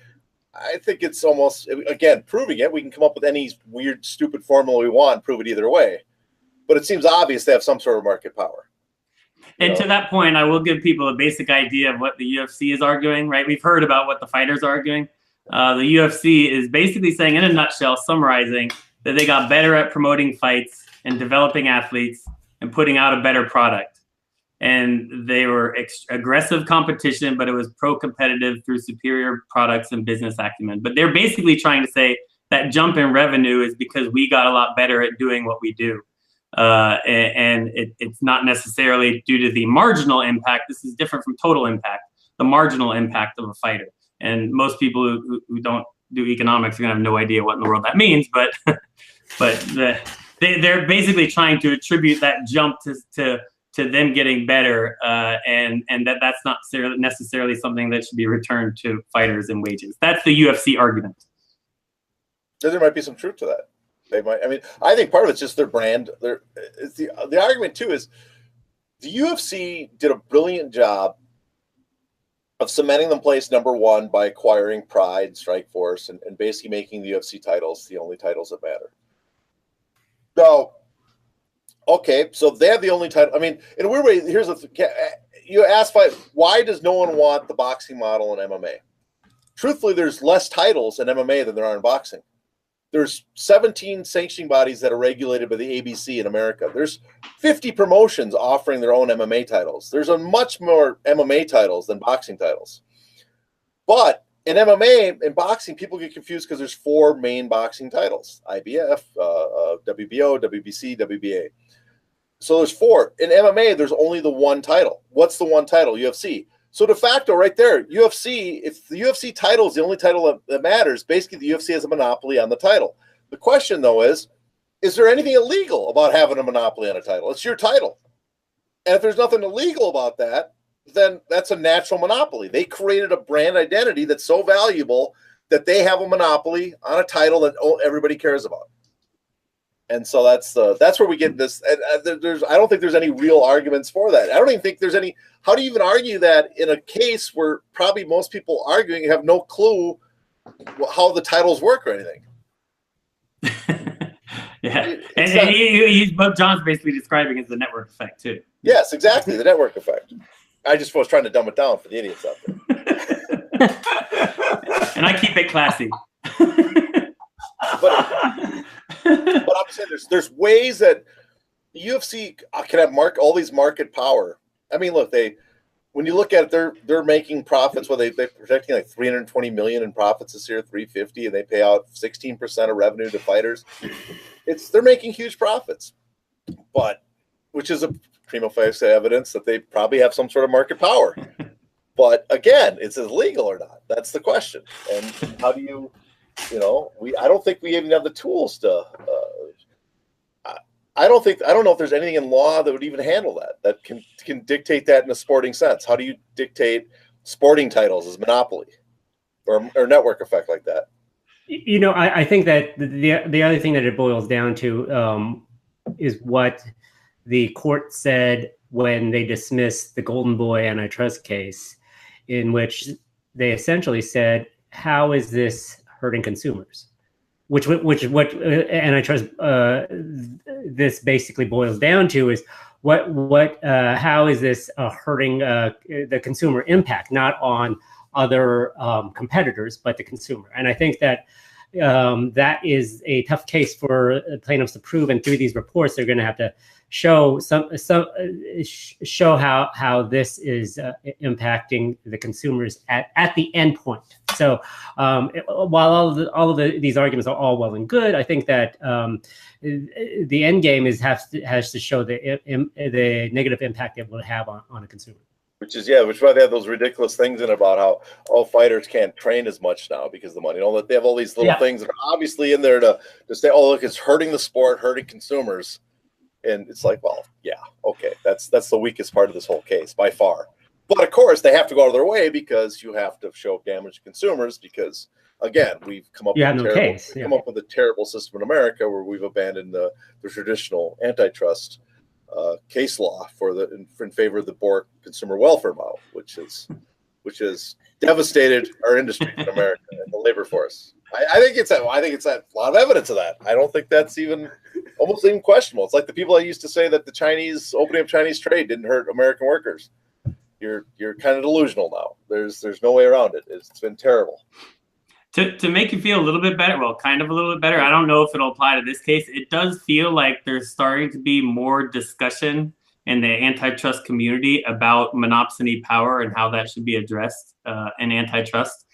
I think it's almost again proving it. We can come up with any weird, stupid formula we want, and prove it either way. But it seems obvious they have some sort of market power. And to that point, I will give people a basic idea of what the UFC is arguing, right? We've heard about what the fighters are arguing. The UFC is basically saying, in a nutshell, summarizing that they got better at promoting fights and developing athletes and putting out a better product. And they were aggressive competition, but it was pro-competitive through superior products and business acumen. But they're basically trying to say that jump in revenue is because we got a lot better at doing what we do. And it's not necessarily due to the marginal impact. This is different from total impact, the marginal impact of a fighter. And most people who don't do economics are going to have no idea what in the world that means. But they're basically trying to attribute that jump to them getting better, and that's not necessarily something that should be returned to fighters and wages. That's the UFC argument. There might be some truth to that. They might. I mean, I think part of it's just their brand. The argument too is the UFC did a brilliant job of cementing them place number one by acquiring Pride, Strikeforce, and basically making the UFC titles the only titles that matter. So, okay, so they have the only title. I mean, in a weird way, here's you ask why does no one want the boxing model in MMA? Truthfully, there's less titles in MMA than there are in boxing. There's 17 sanctioning bodies that are regulated by the ABC in America. There's 50 promotions offering their own MMA titles. There's a much more MMA titles than boxing titles. But in MMA, in boxing, people get confused because there's 4 main boxing titles: IBF, WBO, WBC, WBA. So there's 4. In MMA, there's only the one title. What's the one title? UFC. So de facto, right there, UFC, if the UFC title is the only title that matters, basically the UFC has a monopoly on the title. The question, though, is there anything illegal about having a monopoly on a title? It's your title. And if there's nothing illegal about that, then that's a natural monopoly. They created a brand identity that's so valuable that they have a monopoly on a title that everybody cares about. And so that's where we get this. And I don't think there's any real arguments for that. I don't even think there's any. How do you even argue that in a case where probably most people arguing have no clue how the titles work or anything? Yeah, and what John's basically describing is the network effect too. Yes, exactly, the network effect. I just was trying to dumb it down for the idiots out there. And I keep it classy. But I'm saying there's ways that the UFC can have all these market power. I mean, look, when you look at it, they're making profits. Well, they're projecting like $320 million in profits this year, $350, and they pay out 16% of revenue to fighters. They're making huge profits, but which is a prima facie evidence that they probably have some sort of market power. But again, it's illegal or not. That's the question. And how do you? I don't think we even have the tools to. I don't know if there's anything in law that would even handle that can dictate that in a sporting sense. How do you dictate sporting titles as monopoly or network effect like that? I think that the other thing that it boils down to is what the court said when they dismissed the Golden Boy antitrust case, in which they essentially said, "How is this hurting consumers?" Which what antitrust this basically boils down to is how is this hurting the consumer impact, not on other competitors, but the consumer. And I think that that is a tough case for plaintiffs to prove. And through these reports, they're going to have to show show how this is impacting the consumers at the end point. So while all of these arguments are all well and good, I think that the end game has to show the negative impact it will have on a consumer. Which is why they have those ridiculous things in about how all fighters can't train as much now because of the money. They have all these little things that are obviously in there to say, oh, look, it's hurting the sport, hurting consumers. And it's like, well, yeah, okay, that's the weakest part of this whole case by far. But of course, they have to go out of their way because you have to show damage to consumers. Because again, we've come up with a terrible system in America where we've abandoned the traditional antitrust case law in favor of the Bork consumer welfare model, which has devastated our industry in America and the labor force. I think it's a lot of evidence of that. I don't think that's almost even questionable. It's like the people that used to say that the Chinese opening of Chinese trade didn't hurt American workers. You're kind of delusional now. There's no way around it. It's been terrible. To make you feel a little bit better, well, kind of a little bit better. I don't know if it'll apply to this case. It does feel like there's starting to be more discussion in the antitrust community about monopsony power and how that should be addressed in antitrust.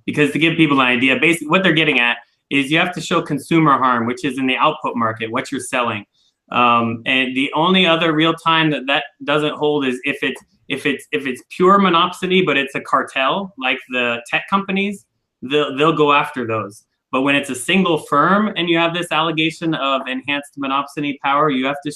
Because to give people an idea, basically what they're getting at is you have to show consumer harm, which is in the output market, what you're selling. And the only other real time that doesn't hold is if it's pure monopsony, but it's a cartel like the tech companies, they'll go after those. But when it's a single firm and you have this allegation of enhanced monopsony power, you have to,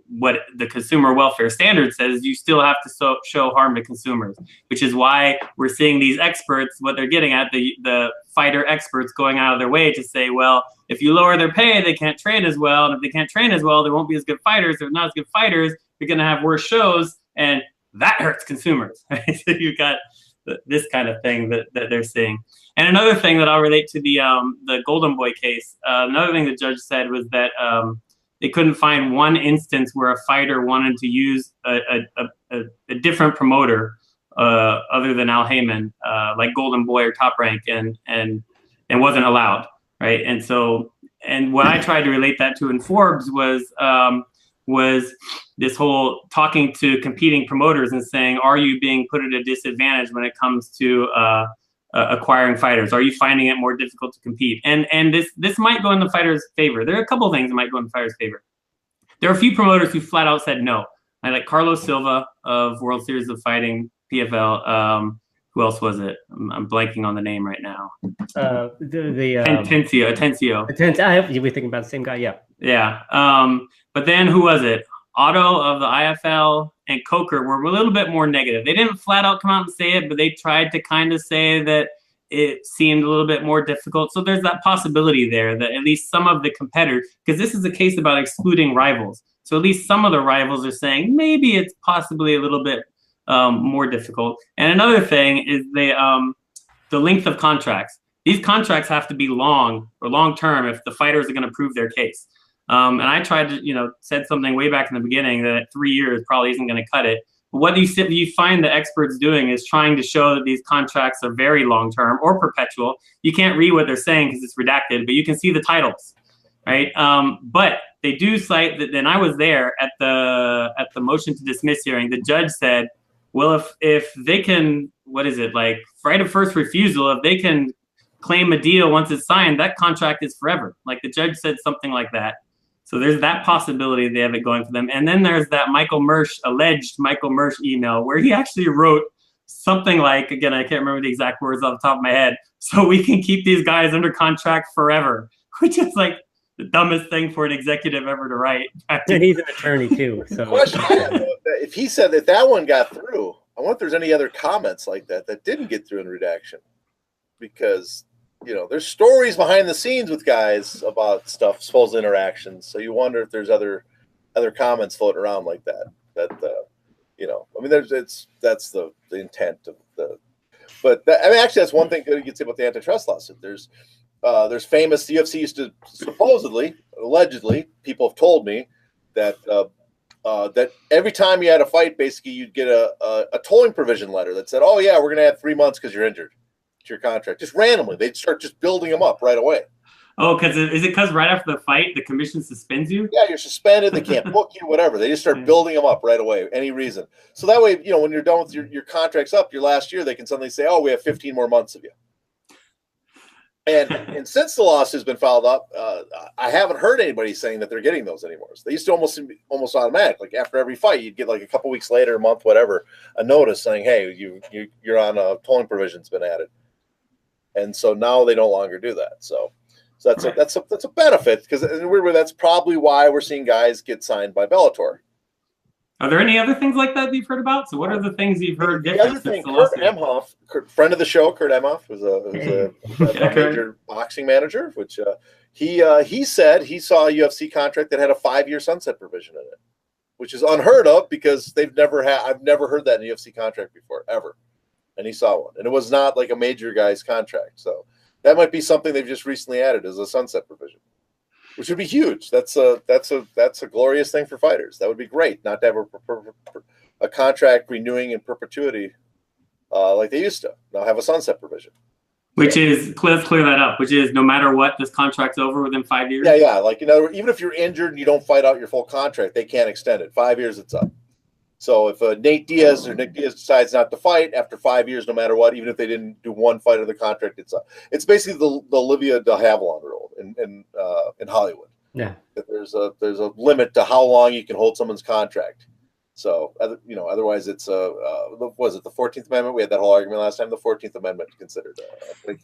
what the consumer welfare standard says, you still have to show harm to consumers, which is why we're seeing these experts, what they're getting at, the fighter experts going out of their way to say, well, if you lower their pay, they can't train as well. And if they can't train as well, they won't be as good fighters. If they're not as good fighters, you're going to have worse shows. And that hurts consumers. Right? So you've got this kind of thing that they're seeing. And another thing that I'll relate to the Golden Boy case, another thing the judge said was that they couldn't find one instance where a fighter wanted to use a different promoter other than Al Heyman, like Golden Boy or Top Rank, and wasn't allowed, right? And so, and what I tried to relate that to in Forbes was this whole talking to competing promoters and saying, are you being put at a disadvantage when it comes to acquiring fighters? Are you finding it more difficult to compete? And this might go in the fighters' favor. There are a couple of things that might go in the fighters' favor. There are a few promoters who flat out said no. I like Carlos Silva of World Series of Fighting, PFL. Who else was it? I'm blanking on the name right now. Atencio. You were thinking about the same guy, yeah. Yeah. But then who was it? Otto of the IFL and Coker were a little bit more negative. They didn't flat out come out and say it, but they tried to kind of say that it seemed a little bit more difficult. So there's that possibility there that at least some of the competitors, because this is a case about excluding rivals. So at least some of the rivals are saying maybe it's possibly a little bit more difficult. And another thing is the length of contracts. These contracts have to be long or long-term if the fighters are going to prove their case. And I tried to, said something way back in the beginning that 3 years probably isn't going to cut it. But what you find the experts doing is trying to show that these contracts are very long-term or perpetual. You can't read what they're saying because it's redacted, but you can see the titles, right? But they do cite that. Then I was there at the motion to dismiss hearing. The judge said, well, if they can, what is it, like right of first refusal, if they can claim a deal once it's signed, that contract is forever. Like the judge said something like that. So there's that possibility they have it going for them. And then there's that alleged Michael Mersch email where he actually wrote something like, again, I can't remember the exact words off the top of my head, so we can keep these guys under contract forever, which is like the dumbest thing for an executive ever to write. And he's an attorney too. So question, if he said that one got through, I wonder if there's any other comments like that didn't get through in redaction, because there's stories behind the scenes with guys about stuff, supposed interactions. So you wonder if there's other comments floating around like that. I mean, that's the intent of the. But actually, that's one thing you can say about the antitrust lawsuit. There's famous, the UFC used to supposedly, allegedly, people have told me that that every time you had a fight, basically you'd get a tolling provision letter that said, oh yeah, we're going to add 3 months because you're injured to your contract. Just randomly, they'd start just building them up right away. Oh, is it because right after the fight the commission suspends you? Yeah, you're suspended. They can't book you, whatever. They just start building them up right away, any reason. So that way, when you're done with your contract's up, your last year, they can suddenly say, oh, we have 15 more months of you. And since the lawsuit's been filed up, I haven't heard anybody saying that they're getting those anymore. So they used to almost automatic. Like after every fight, you'd get like a couple weeks later, a month, whatever, a notice saying, hey, you're on a tolling provision's been added. And so now they no longer do that. So that's a benefit, because that's probably why we're seeing guys get signed by Bellator. Are there any other things like that you've heard about? So what are the things you've heard? The other thing, Kurt Emhoff, friend of the show, Kurt Emhoff, was a major boxing manager, which he said he saw a UFC contract that had a 5-year sunset provision in it, which is unheard of because I've never heard that in a UFC contract before, ever. And he saw one, and it was not like a major guy's contract. So that might be something they've just recently added as a sunset provision, which would be huge. That's a glorious thing for fighters. That would be great, not to have a contract renewing in perpetuity like they used to. Now have a sunset provision. Which is, let's clear that up, which is no matter what, this contract's over within 5 years? Yeah. Like, in other words, even if you're injured and you don't fight out your full contract, they can't extend it. 5 years, it's up. So if Nick Diaz decides not to fight after 5 years, no matter what, even if they didn't do one fight of the contract, it's up. It's basically the Olivia de Havilland rule in Hollywood. Yeah. That there's a limit to how long you can hold someone's contract. So, otherwise it's was it the 14th Amendment? We had that whole argument last time. The 14th Amendment considered.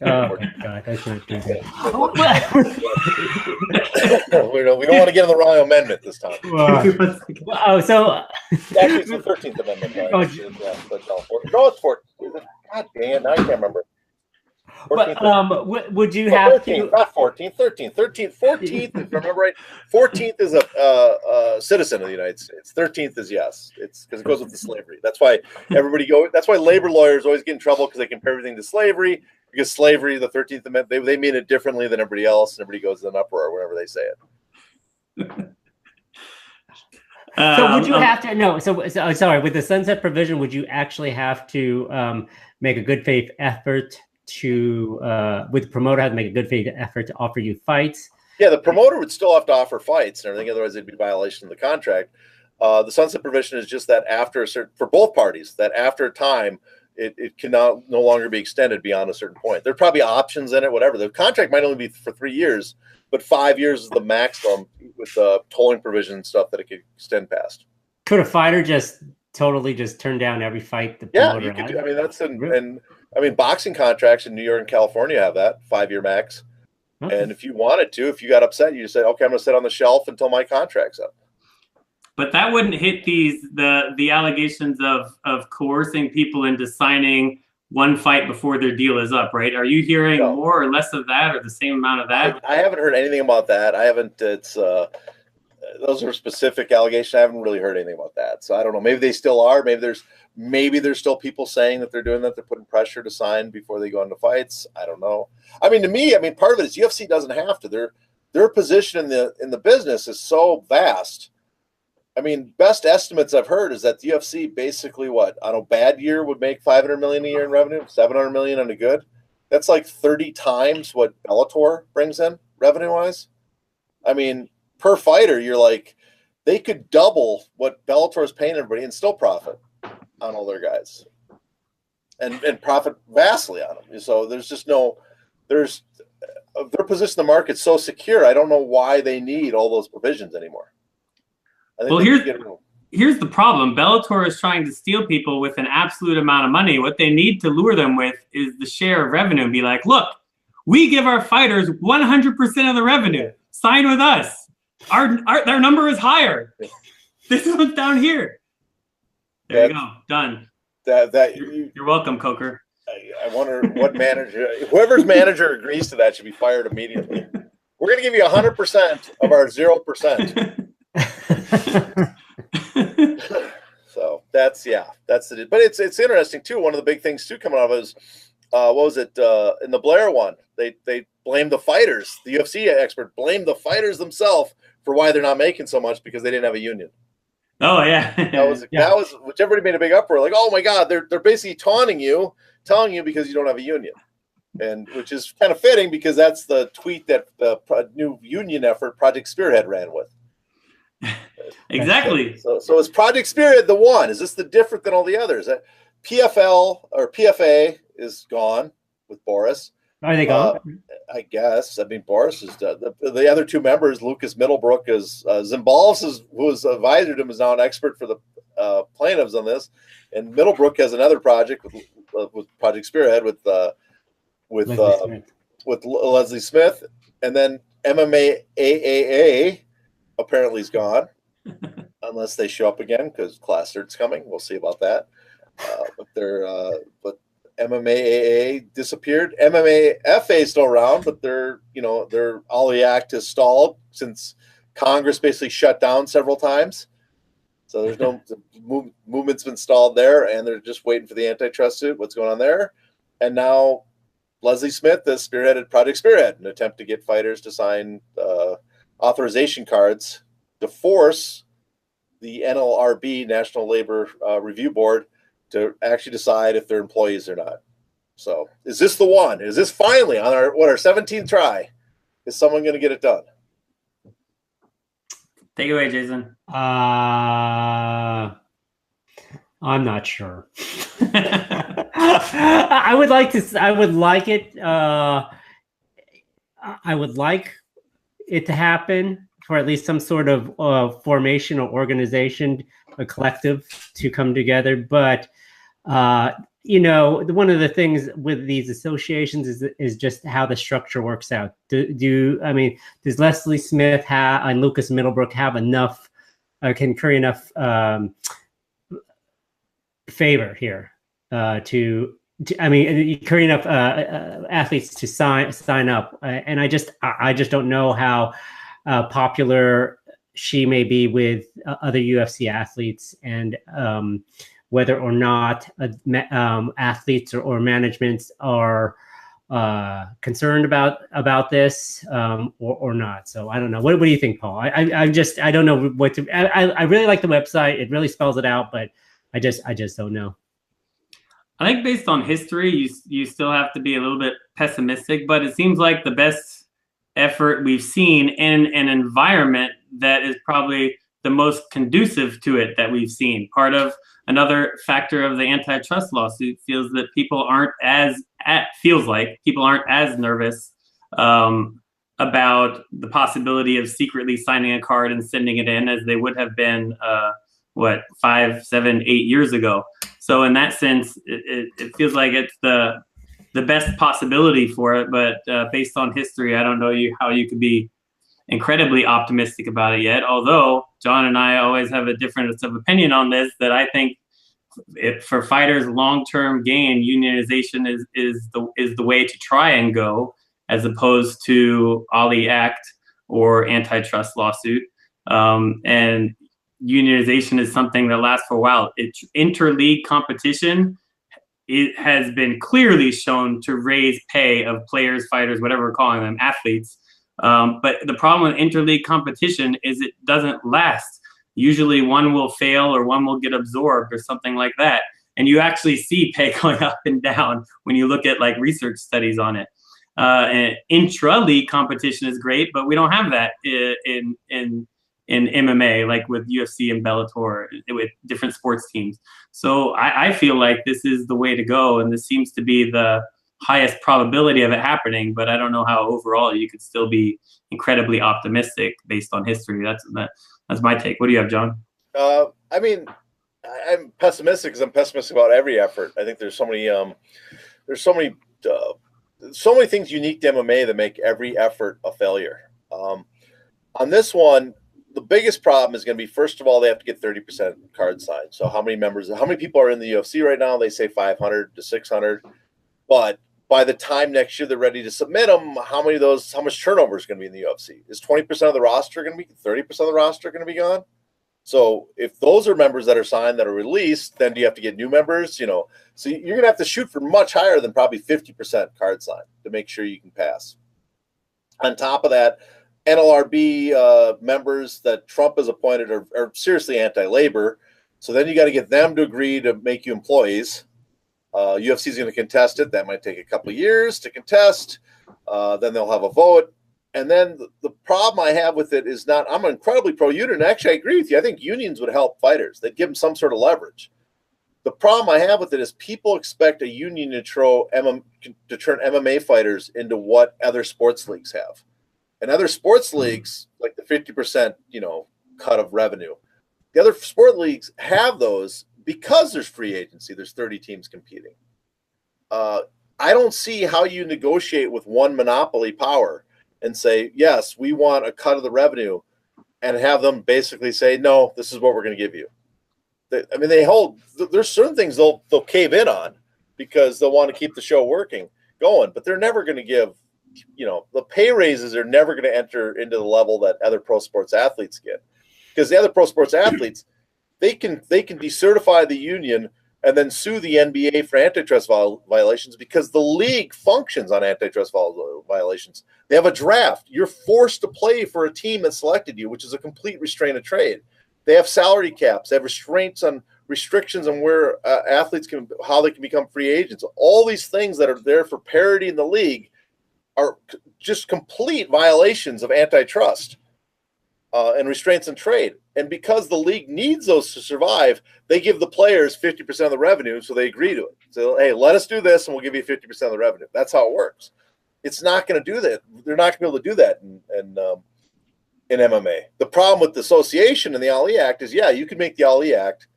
Oh God, that's not good. We don't want to get in the wrong amendment this time. So actually, it's the 13th Amendment. Right? No, it's 14th. God damn, I can't remember. But would you have 13th, not 14th, 13th, 13th, 14th, if I remember right. 14th is a citizen of the United States. 13th is yes. It's because it goes with the slavery. That's why that's why labor lawyers always get in trouble because they compare everything to slavery. Because slavery, the 13th Amendment, they mean it differently than everybody else, and everybody goes in an uproar whenever they say it. So would you have to So sorry, with the sunset provision, would you actually have to make a good faith effort with the promoter have to make a good faith effort to offer you fights? Yeah, the promoter would still have to offer fights and everything, otherwise it'd be a violation of the contract. The sunset provision is just that after for both parties, that after a time, it can no longer be extended beyond a certain point. There are probably options in it, whatever. The contract might only be for 3 years, but 5 years is the maximum with the tolling provision and stuff that it could extend past. Could a fighter just totally turn down every fight the promoter you could. I mean, that's boxing contracts in New York and California have that 5-year max. Okay. And if you wanted to, if you got upset, you just said, "Okay, I'm going to sit on the shelf until my contract's up." But that wouldn't hit the allegations of coercing people into signing one fight before their deal is up, right? Are you hearing more or less of that, or the same amount of that? I haven't heard anything about that. I haven't. It's those are specific allegations. I haven't really heard anything about that. So I don't know. Maybe they still are. Maybe there's still people saying that they're doing that. They're putting pressure to sign before they go into fights. I don't know. I mean, to me, part of it is UFC doesn't have to. Their position in the business is so vast. I mean, best estimates I've heard is that the UFC basically on a bad year would make $500 million a year in revenue, $700 million on a good. That's like 30 times what Bellator brings in revenue wise. I mean, per fighter, you're like, they could double what Bellator is paying everybody and still profit on all their guys, and profit vastly on them. So there's their position in the market's so secure. I don't know why they need all those provisions anymore. Well, here's the problem. Bellator is trying to steal people with an absolute amount of money. What they need to lure them with is the share of revenue and be like, look, we give our fighters 100% of the revenue. Sign with us. Our number is higher. This one's down here. There you go. Done. You're welcome, Coker. I wonder what whoever's manager agrees to that should be fired immediately. We're going to give you 100% of our 0%. So that's it. But it's interesting too. One of the big things too coming out of is what was it in the Blair one? They blamed the fighters. The UFC expert blamed the fighters themselves for why they're not making so much because they didn't have a union. Oh yeah, that was which everybody made a big uproar. Like, oh my God, they're basically taunting you because you don't have a union, and which is kind of fitting because that's the tweet that the new union effort Project Spearhead ran with. Exactly. So is Project Spearhead the one? Is this the different than all the others? PFL or PFA is gone with Boris. Are they gone? I guess. I mean, Boris is the other two members. Lucas Middlebrook is Zimbalist, who was advisor to him, is now an expert for the plaintiffs on this, and Middlebrook has another project with Project Spearhead with Leslie Smith, and then MMA AAA apparently is gone, unless they show up again because class cert's coming. We'll see about that. But MMAAA disappeared. MMAFA is still around, but their Ollie Act has stalled since Congress basically shut down several times. So there's no movement's been stalled there, and they're just waiting for the antitrust suit. What's going on there? And now Leslie Smith has spearheaded Project Spearhead, an attempt to get fighters to sign authorization cards to force the NLRB, National Labor Review Board, to actually decide if they're employees or not. So is this the one? Is this finally on our 17th try? Is someone going to get it done? Take it away, Jason. I'm not sure. I would like it. I would like it to happen, for at least some sort of formation or organization, a collective to come together. But one of the things with these associations is just how the structure works out. Does Leslie Smith and Lucas Middlebrook have enough, can curry enough favor here curry enough athletes to sign up? And I just don't know how popular she may be with other UFC athletes, and whether or not athletes or managements are concerned about this or not. So I don't know. What do you think, Paul? I don't know what to. I really like the website. It really spells it out, but I just don't know. I think based on history, you still have to be a little bit pessimistic, but it seems like the best effort we've seen in an environment that is probably the most conducive to it that we've seen. Part of another factor of the antitrust lawsuit feels like people aren't as nervous about the possibility of secretly signing a card and sending it in as they would have been 5, 7, 8 years ago. So in that sense, it feels like it's the best possibility for it. But based on history, I don't know how you could be incredibly optimistic about it yet. Although John and I always have a difference of opinion on this, that I think for fighters' long-term gain, unionization is the way to try and go, as opposed to Ali Act or antitrust lawsuit. And unionization is something that lasts for a while. It's interleague competition. It has been clearly shown to raise pay of players, fighters, whatever we're calling them, athletes. But the problem with interleague competition is it doesn't last. Usually one will fail or one will get absorbed or something like that. And you actually see pay going up and down when you look at like research studies on it. And intra-league competition is great, but we don't have that in MMA, like with UFC and Bellator, with different sports teams. So I feel like this is the way to go, and this seems to be the highest probability of it happening, but I don't know how overall you could still be incredibly optimistic based on history. That's my take. What do you have, John? I'm pessimistic because I'm pessimistic about every effort. I think there's so many things unique to MMA that make every effort a failure. On this one, the biggest problem is going to be, first of all, they have to get 30% card signed. So how many people are in the UFC right now? They say 500 to 600, but by the time next year they're ready to submit them, how much turnover is going to be in the UFC? Is 20% of the roster going to be, 30% of the roster going to be gone? So if those are members that are signed that are released, then do you have to get new members? So you're going to have to shoot for much higher than probably 50% card signed to make sure you can pass. On top of that, NLRB members that Trump has appointed are seriously anti-labor. So then you got to get them to agree to make you employees. UFC is going to contest it. That might take a couple of years to contest. Then they'll have a vote. And then the problem I have with it is I'm incredibly pro-union. Actually, I agree with you. I think unions would help fighters. They'd give them some sort of leverage. The problem I have with it is people expect a union to turn MMA fighters into what other sports leagues have. And other sports leagues, like the 50%, cut of revenue, the other sport leagues have those because there's free agency. There's 30 teams competing. I don't see how you negotiate with one monopoly power and say, yes, we want a cut of the revenue, and have them basically say, no, this is what we're going to give you. There's certain things they'll cave in on because they'll want to keep the show going, but they're never going to give, the pay raises are never going to enter into the level that other pro sports athletes get, because the other pro sports athletes, they can decertify the union and then sue the NBA for antitrust violations because the league functions on antitrust violations. They have a draft. You're forced to play for a team that selected you, which is a complete restraint of trade. They have salary caps. They have restraints on restrictions on where athletes how they can become free agents. All these things that are there for parity in the league are just complete violations of antitrust and restraints in trade. And because the league needs those to survive, they give the players 50% of the revenue, so they agree to it. So, hey, let us do this, and we'll give you 50% of the revenue. That's how it works. It's not going to do that. They're not going to be able to do that in MMA. The problem with the association and the Ali Act is, yeah, you can make the Ali Act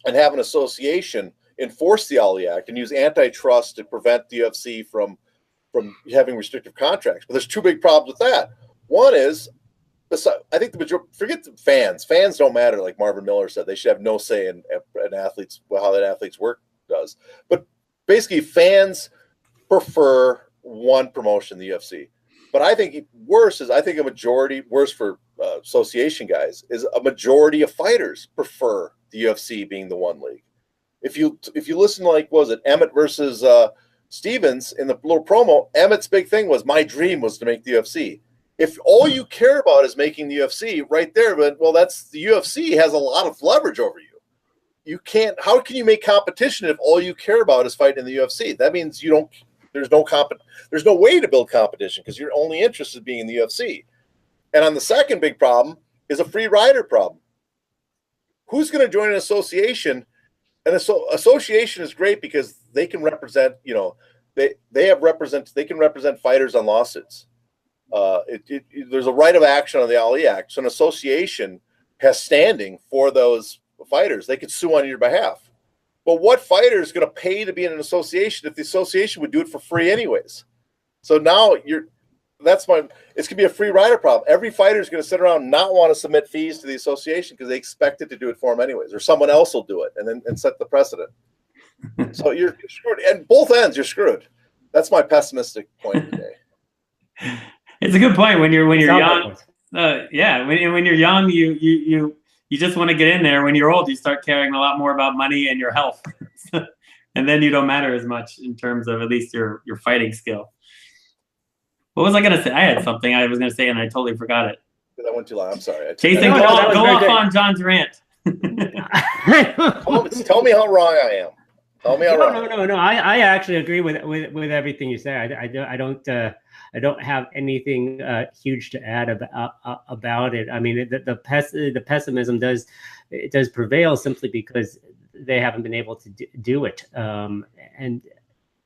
and have an association enforce the Ali Act and use antitrust to prevent the UFC from having restrictive contracts. But there's two big problems with that. One is, I think the majority, forget the fans. Fans don't matter, like Marvin Miller said. They should have no say in athletes, how that athlete's work does. But basically, fans prefer one promotion, the UFC. But I think worse for association guys is a majority of fighters prefer the UFC being the one league. If you listen to, like, what was it, Emmett versus Stevens in the little promo, Emmett's big thing was, my dream was to make the UFC. If all you care about is making the UFC, right there, but that's the UFC has a lot of leverage over you. You can't. How can you make competition if all you care about is fighting in the UFC? That means you don't. There's no way to build competition because you're only interested in being in the UFC. And on the second big problem is a free rider problem. Who's going to join an association? And association is great because they can represent. They can represent fighters on lawsuits. There's a right of action on the Ali Act. So an association has standing for those fighters. They could sue on your behalf. But what fighter is going to pay to be in an association if the association would do it for free anyways? So now it's going to be a free rider problem. Every fighter is going to sit around and not want to submit fees to the association because they expect it to do it for them anyways, or someone else will do it and set the precedent. So you're screwed. And both ends, you're screwed. That's my pessimistic point today. It's a good point. When you're young, when you're young, you just want to get in there. When you're old, you start caring a lot more about money and your health, and then you don't matter as much in terms of at least your fighting skill. What was I gonna say? I had something I was gonna say and I totally forgot it. I went too long. I'm sorry. Jason, go off on John's rant. Tell me how wrong I am. Tell me how wrong. No. I actually agree with everything you say. I don't have anything huge to add about it. I mean, the pessimism does prevail simply because they haven't been able to do it. And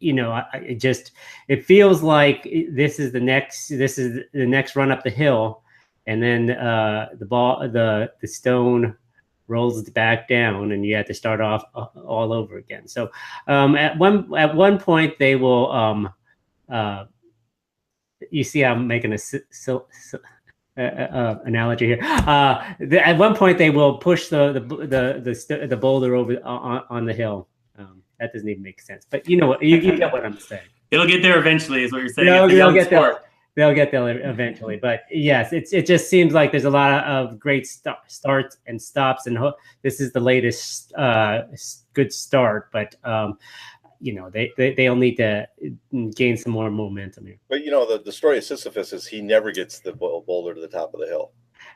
it feels like this is the next run up the hill, and then the stone rolls back down, and you have to start off all over again. So at one point they will. You see, I'm making a analogy here. At one point, they will push the boulder over on the hill. That doesn't even make sense, but you get what I'm saying. It'll get there eventually, is what you're saying. They'll get there. They'll get there eventually. But yes, it just seems like there's a lot of great starts and stops, and this is the latest good start. But they'll need to gain some more momentum here. But the story of Sisyphus is he never gets the boulder to the top of the hill.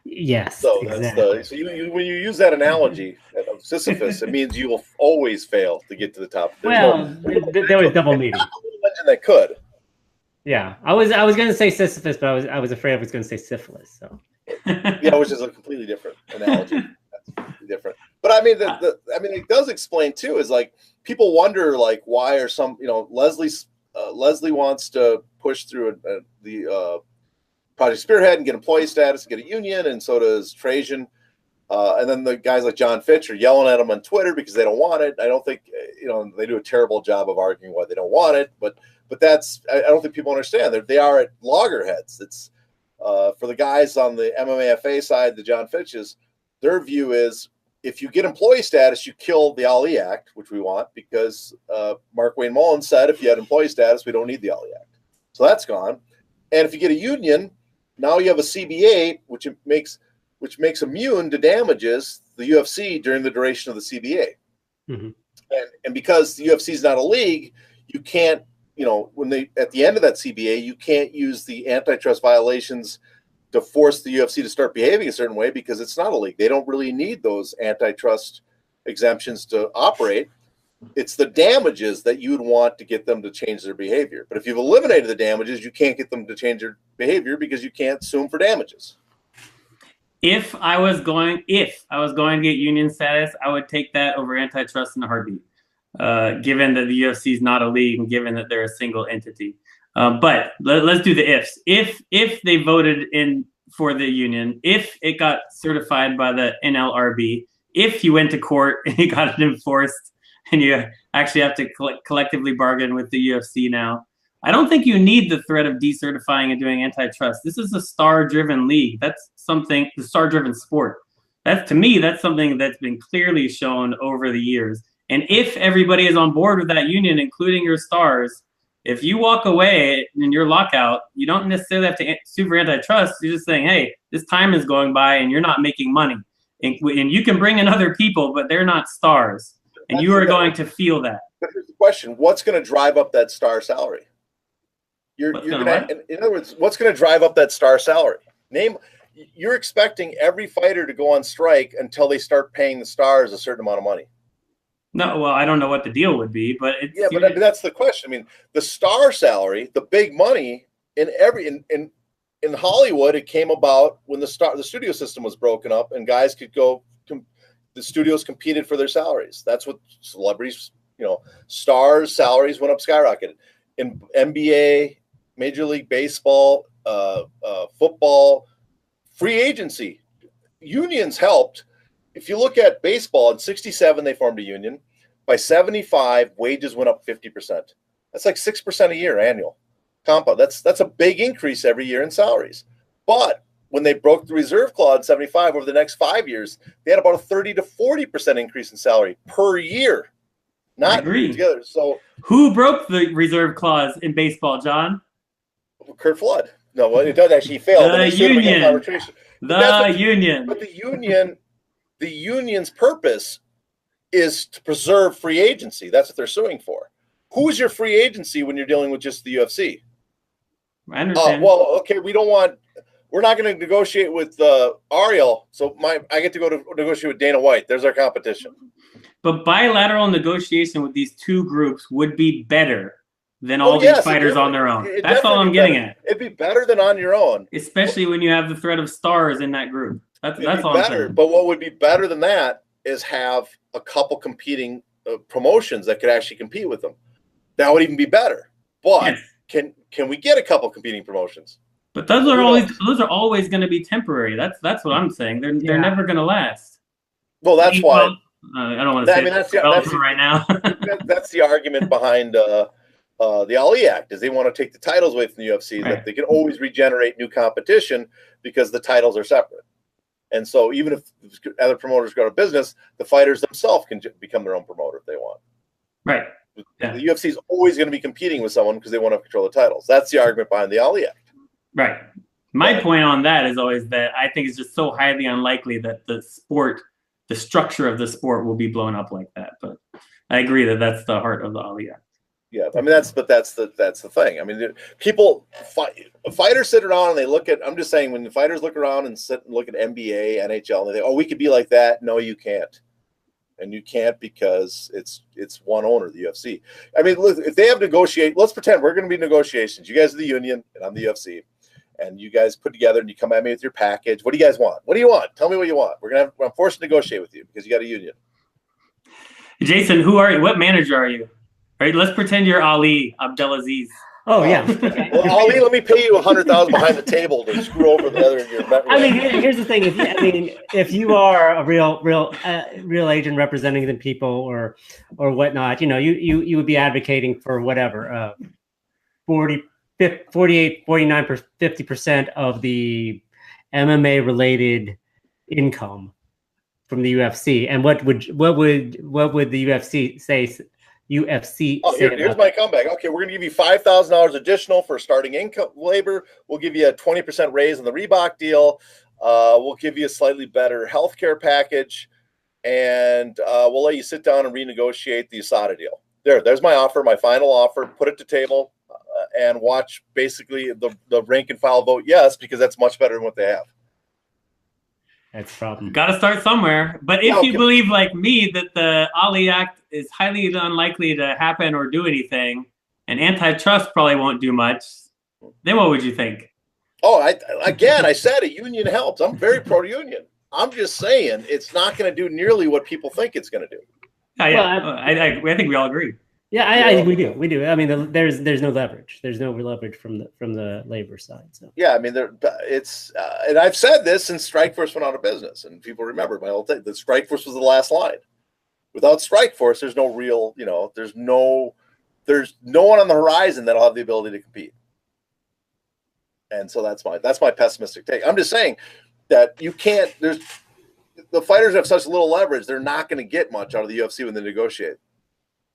Yes. So exactly. that's when you use that analogy of Sisyphus, it means you will always fail to get to the top. There was double meaning. That could. Yeah, I was going to say Sisyphus, but I was afraid I was going to say syphilis. So. Which is a completely different analogy. That's completely different. But I mean, it does explain too. Is like people wonder like why are some Leslie wants to push through the Project Spearhead and get employee status and get a union, and so does Trajan. And then the guys like John Fitch are yelling at him on Twitter because they don't want it. I don't think they do a terrible job of arguing why they don't want it, but that's I don't think people understand. They are at loggerheads. It's for the guys on the MMAFA side, the John Fitches, their view is if you get employee status, you kill the Ali Act, which we want, because Mark Wayne Mullins said if you had employee status, we don't need the Ali Act. So that's gone. And if you get a union, now you have a CBA, which makes immune to damages the UFC during the duration of the CBA. Mm-hmm. And because the UFC is not a league, you can't, at the end of that CBA, you can't use the antitrust violations to force the UFC to start behaving a certain way because it's not a league. They don't really need those antitrust exemptions to operate. It's the damages that you'd want to get them to change their behavior. But if you've eliminated the damages, you can't get them to change their behavior because you can't sue them for damages. If I was going to get union status, I would take that over antitrust in a heartbeat, given that the UFC is not a league and given that they're a single entity. But let's do the ifs. If they voted in for the union, if it got certified by the NLRB, if you went to court and you got it enforced, and you actually have to collectively bargain with the UFC now, I don't think you need the threat of decertifying and doing antitrust. This is a star-driven league. That's something, the star-driven sport. To me, that's something that's been clearly shown over the years. And if everybody is on board with that union, including your stars, if you walk away in your lockout, you don't necessarily have to sue for antitrust. You're just saying, hey, this time is going by and you're not making money. And you can bring in other people, but they're not stars. And you are going to feel that. But here's the question: what's going to drive up that star salary? In other words, what's going to drive up that star salary? You're expecting every fighter to go on strike until they start paying the stars a certain amount of money. No, well, I don't know what the deal would be, but that's the question. I mean, the star salary, the big money in Hollywood, it came about when the studio system was broken up and guys could go. The studios competed for their salaries. That's what celebrities, stars' salaries went up, skyrocketed. In NBA, Major League Baseball, football, free agency, unions helped. If you look at baseball, in '67 they formed a union. By '75, wages went up 50%. That's like 6% a year annual compound. That's a big increase every year in salaries. But when they broke the reserve clause in '75, over the next 5 years, they had about a 30 to 40% increase in salary per year. Not together. So who broke the reserve clause in baseball, John? Kurt Flood. No, well, it does actually fail. The union. But the union's purpose is to preserve free agency. That's what they're suing for. Who's your free agency when you're dealing with just the UFC? I understand. We're not going to negotiate with Ariel, so I get to go to negotiate with Dana White. There's our competition. But bilateral negotiation with these two groups would be better than all these fighters on their own. That's all I'm getting at. It'd be better than on your own. Especially when you have the threat of stars in that group. That's all I'm saying. But what would be better than that is have a couple competing promotions that could actually compete with them. That would even be better. But can we get a couple competing promotions? But those are always going to be temporary. That's what I'm saying. They're never going to last. Well, that's why I don't want to say that's right now. That's the argument behind the Ali Act, is they want to take the titles away from the UFC, that they can always regenerate new competition because the titles are separate. And so even if other promoters go out of business, the fighters themselves can become their own promoter if they want. Right. Yeah. The UFC is always going to be competing with someone because they want to control the titles. That's the argument behind the Ali Act. Right. My point on that is always that I think it's just so highly unlikely that the structure of the sport will be blown up like that. But I agree that that's the heart of the Ali Act. Yeah, I mean that's the thing. I mean, fighters sit around and they look at. I'm just saying, when the fighters look around and sit and look at NBA, NHL, and they think, "Oh, we could be like that." No, you can't, and you can't because it's one owner, the UFC. I mean, look, if they have negotiate, let's pretend we're going to be negotiations. You guys are the union, and I'm the UFC, and you guys put together and you come at me with your package. What do you guys want? What do you want? Tell me what you want. I'm forced to negotiate with you because you got a union. Jason, who are you? What manager are you? All right, let's pretend you're Ali Abdelaziz. Oh yeah. Well, Ali, let me pay you $100,000 behind the table to screw over the other. I mean, here's the thing. If you are a real agent representing the people or whatnot, you would be advocating for whatever 48, 49, 50% of the MMA related income from the UFC. And what would the UFC say? Here's my comeback. Okay, we're going to give you $5,000 additional for starting income labor. We'll give you a 20% raise on the Reebok deal. We'll give you a slightly better healthcare package, and we'll let you sit down and renegotiate the USADA deal. There's my offer, my final offer. Put it to table and watch basically the rank and file vote yes, because that's much better than what they have. That's the problem. Got to start somewhere. But if you believe, like me, that the Ali Act is highly unlikely to happen or do anything, and antitrust probably won't do much, then what would you think? Oh, I said a union helps. I'm very pro-union. I'm just saying it's not going to do nearly what people think it's going to do. Yeah, well, I think we all agree. Yeah, we do. I mean, there's no leverage. There's no leverage from the labor side. So yeah, I mean, and I've said this since Strikeforce went out of business, and people remember my whole thing. The Strikeforce was the last line. Without Strikeforce, there's no real, there's no one on the horizon that'll have the ability to compete. And so that's my pessimistic take. I'm just saying that you can't. The fighters have such little leverage; they're not going to get much out of the UFC when they negotiate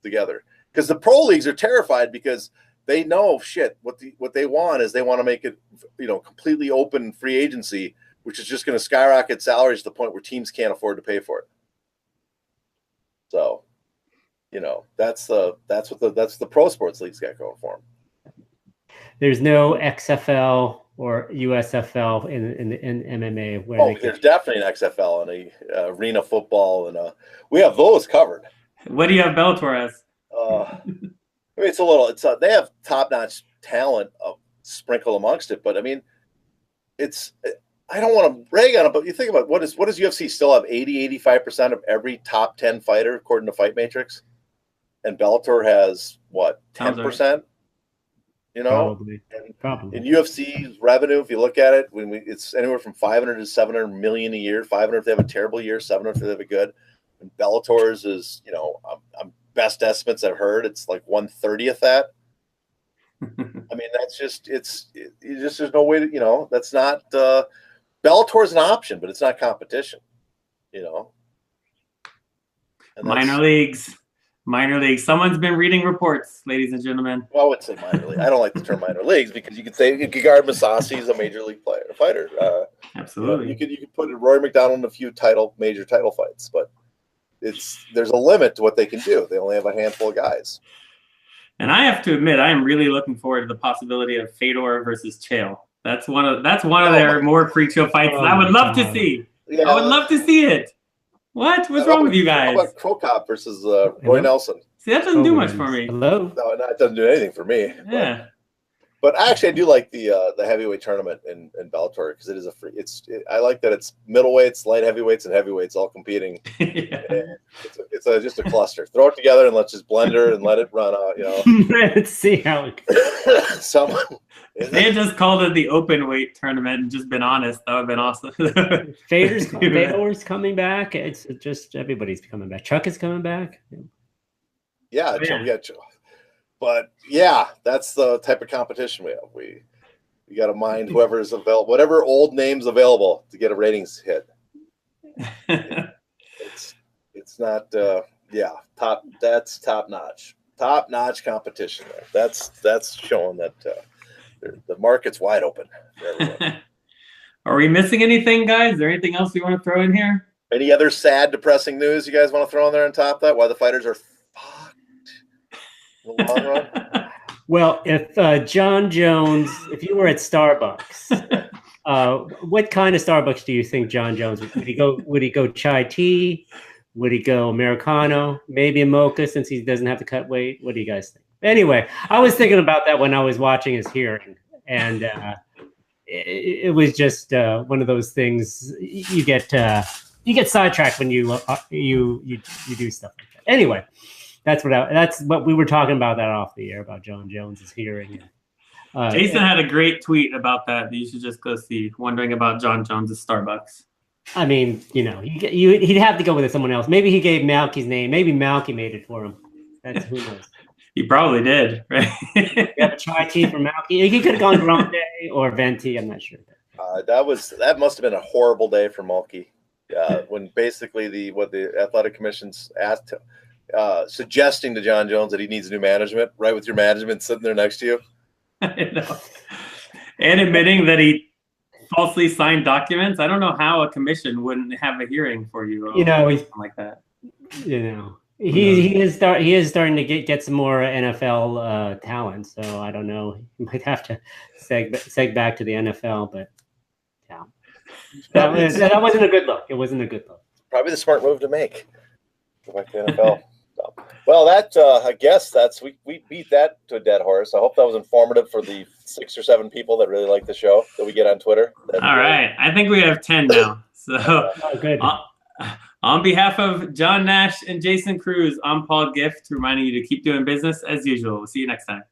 together. Because the pro leagues are terrified because they know what they want is they want to make it completely open free agency, which is just going to skyrocket salaries to the point where teams can't afford to pay for it. So, that's what the pro sports leagues got going for them. There's no XFL or USFL in MMA. There's definitely an XFL and a arena football, and we have those covered. What do you have Bellator as? I mean, they have top-notch talent sprinkled amongst it, but I mean, I don't want to rag on it, but you think about what does UFC still have 80-85% of every top 10 fighter according to Fight Matrix, and Bellator has what 10%? Probably. In UFC revenue, if you look at it, it's anywhere from 500 to 700 million a year. 500 if they have a terrible year, 700 if they have a good. And Bellator's is, I'm best estimates I've heard, it's like 1/30th that. I mean, that's just there's no way to, that's not Bellator's an option, but it's not competition, And minor leagues. Someone's been reading reports, ladies and gentlemen. Well, I would say minor league. I don't like the term minor leagues because you could say Gegard Mousasi is a major league fighter. Absolutely. You could put Rory McDonald in a few major title fights, but there's a limit to what they can do. They only have a handful of guys. And I have to admit, I am really looking forward to the possibility of Fedor versus Chael. That's one of their more pre-show fights that I would love to see. Yeah, I would love to see it. What's wrong with you guys? How about Krokop versus Roy Nelson? See, that doesn't do much for me. Hello? No, it doesn't do anything for me. Yeah. But actually, I do like the heavyweight tournament in Bellator because it is I like that it's middleweights, light heavyweights, and heavyweights all competing. Yeah. It's just a cluster. Throw it together and let's just blend it and let it run out. Let's see how it goes. They had just called it the open weight tournament and just been honest. That would have been awesome. Fedor's coming back. It's just everybody's coming back. Chuck is coming back. Yeah, we got Chuck. But yeah, that's the type of competition we have. We got to mind whoever is available, whatever old name's available to get a ratings hit. It's not top. That's top notch competition there. That's showing that the market's wide open for everyone. Are we missing anything, guys? Is there anything else you want to throw in here? Any other sad, depressing news you guys want to throw in there on top of that? Why the fighters are fucked in the long run? Well, if John Jones, if you were at Starbucks, what kind of Starbucks do you think John Jones would he go? Would he go chai tea? Would he go Americano? Maybe a mocha since he doesn't have to cut weight? What do you guys think? Anyway, I was thinking about that when I was watching his hearing, and it was just one of those things you get sidetracked when you do stuff like that. Anyway, that's what we were talking about that off the air about John Jones's hearing. Jason had a great tweet about that you should just go see. Wondering about John Jones's Starbucks. I mean, he'd have to go with someone else. Maybe he gave Malky's name. Maybe Malky made it for him. That's who knows. He probably did, right? You have a chai tea for Malky. He could have gone Grande or Venti. I'm not sure. That must have been a horrible day for Malky. When basically the athletic commission's asked suggesting to John Jones that he needs new management, right, with your management sitting there next to you. I know. And admitting that he falsely signed documents. I don't know how a commission wouldn't have a hearing for you. Something like that. He is starting to get some more NFL talent. So I don't know. He might have to seg back to the NFL, but yeah. That wasn't a good look. It wasn't a good look. Probably the smart move to make. Go back to the NFL. So, well, that I guess we beat that to a dead horse. I hope that was informative for the 6 or 7 people that really like the show that we get on Twitter. All right, I think we have 10 now. So good. On behalf of John Nash and Jason Cruz, I'm Paul Gift, reminding you to keep doing business as usual. We'll see you next time.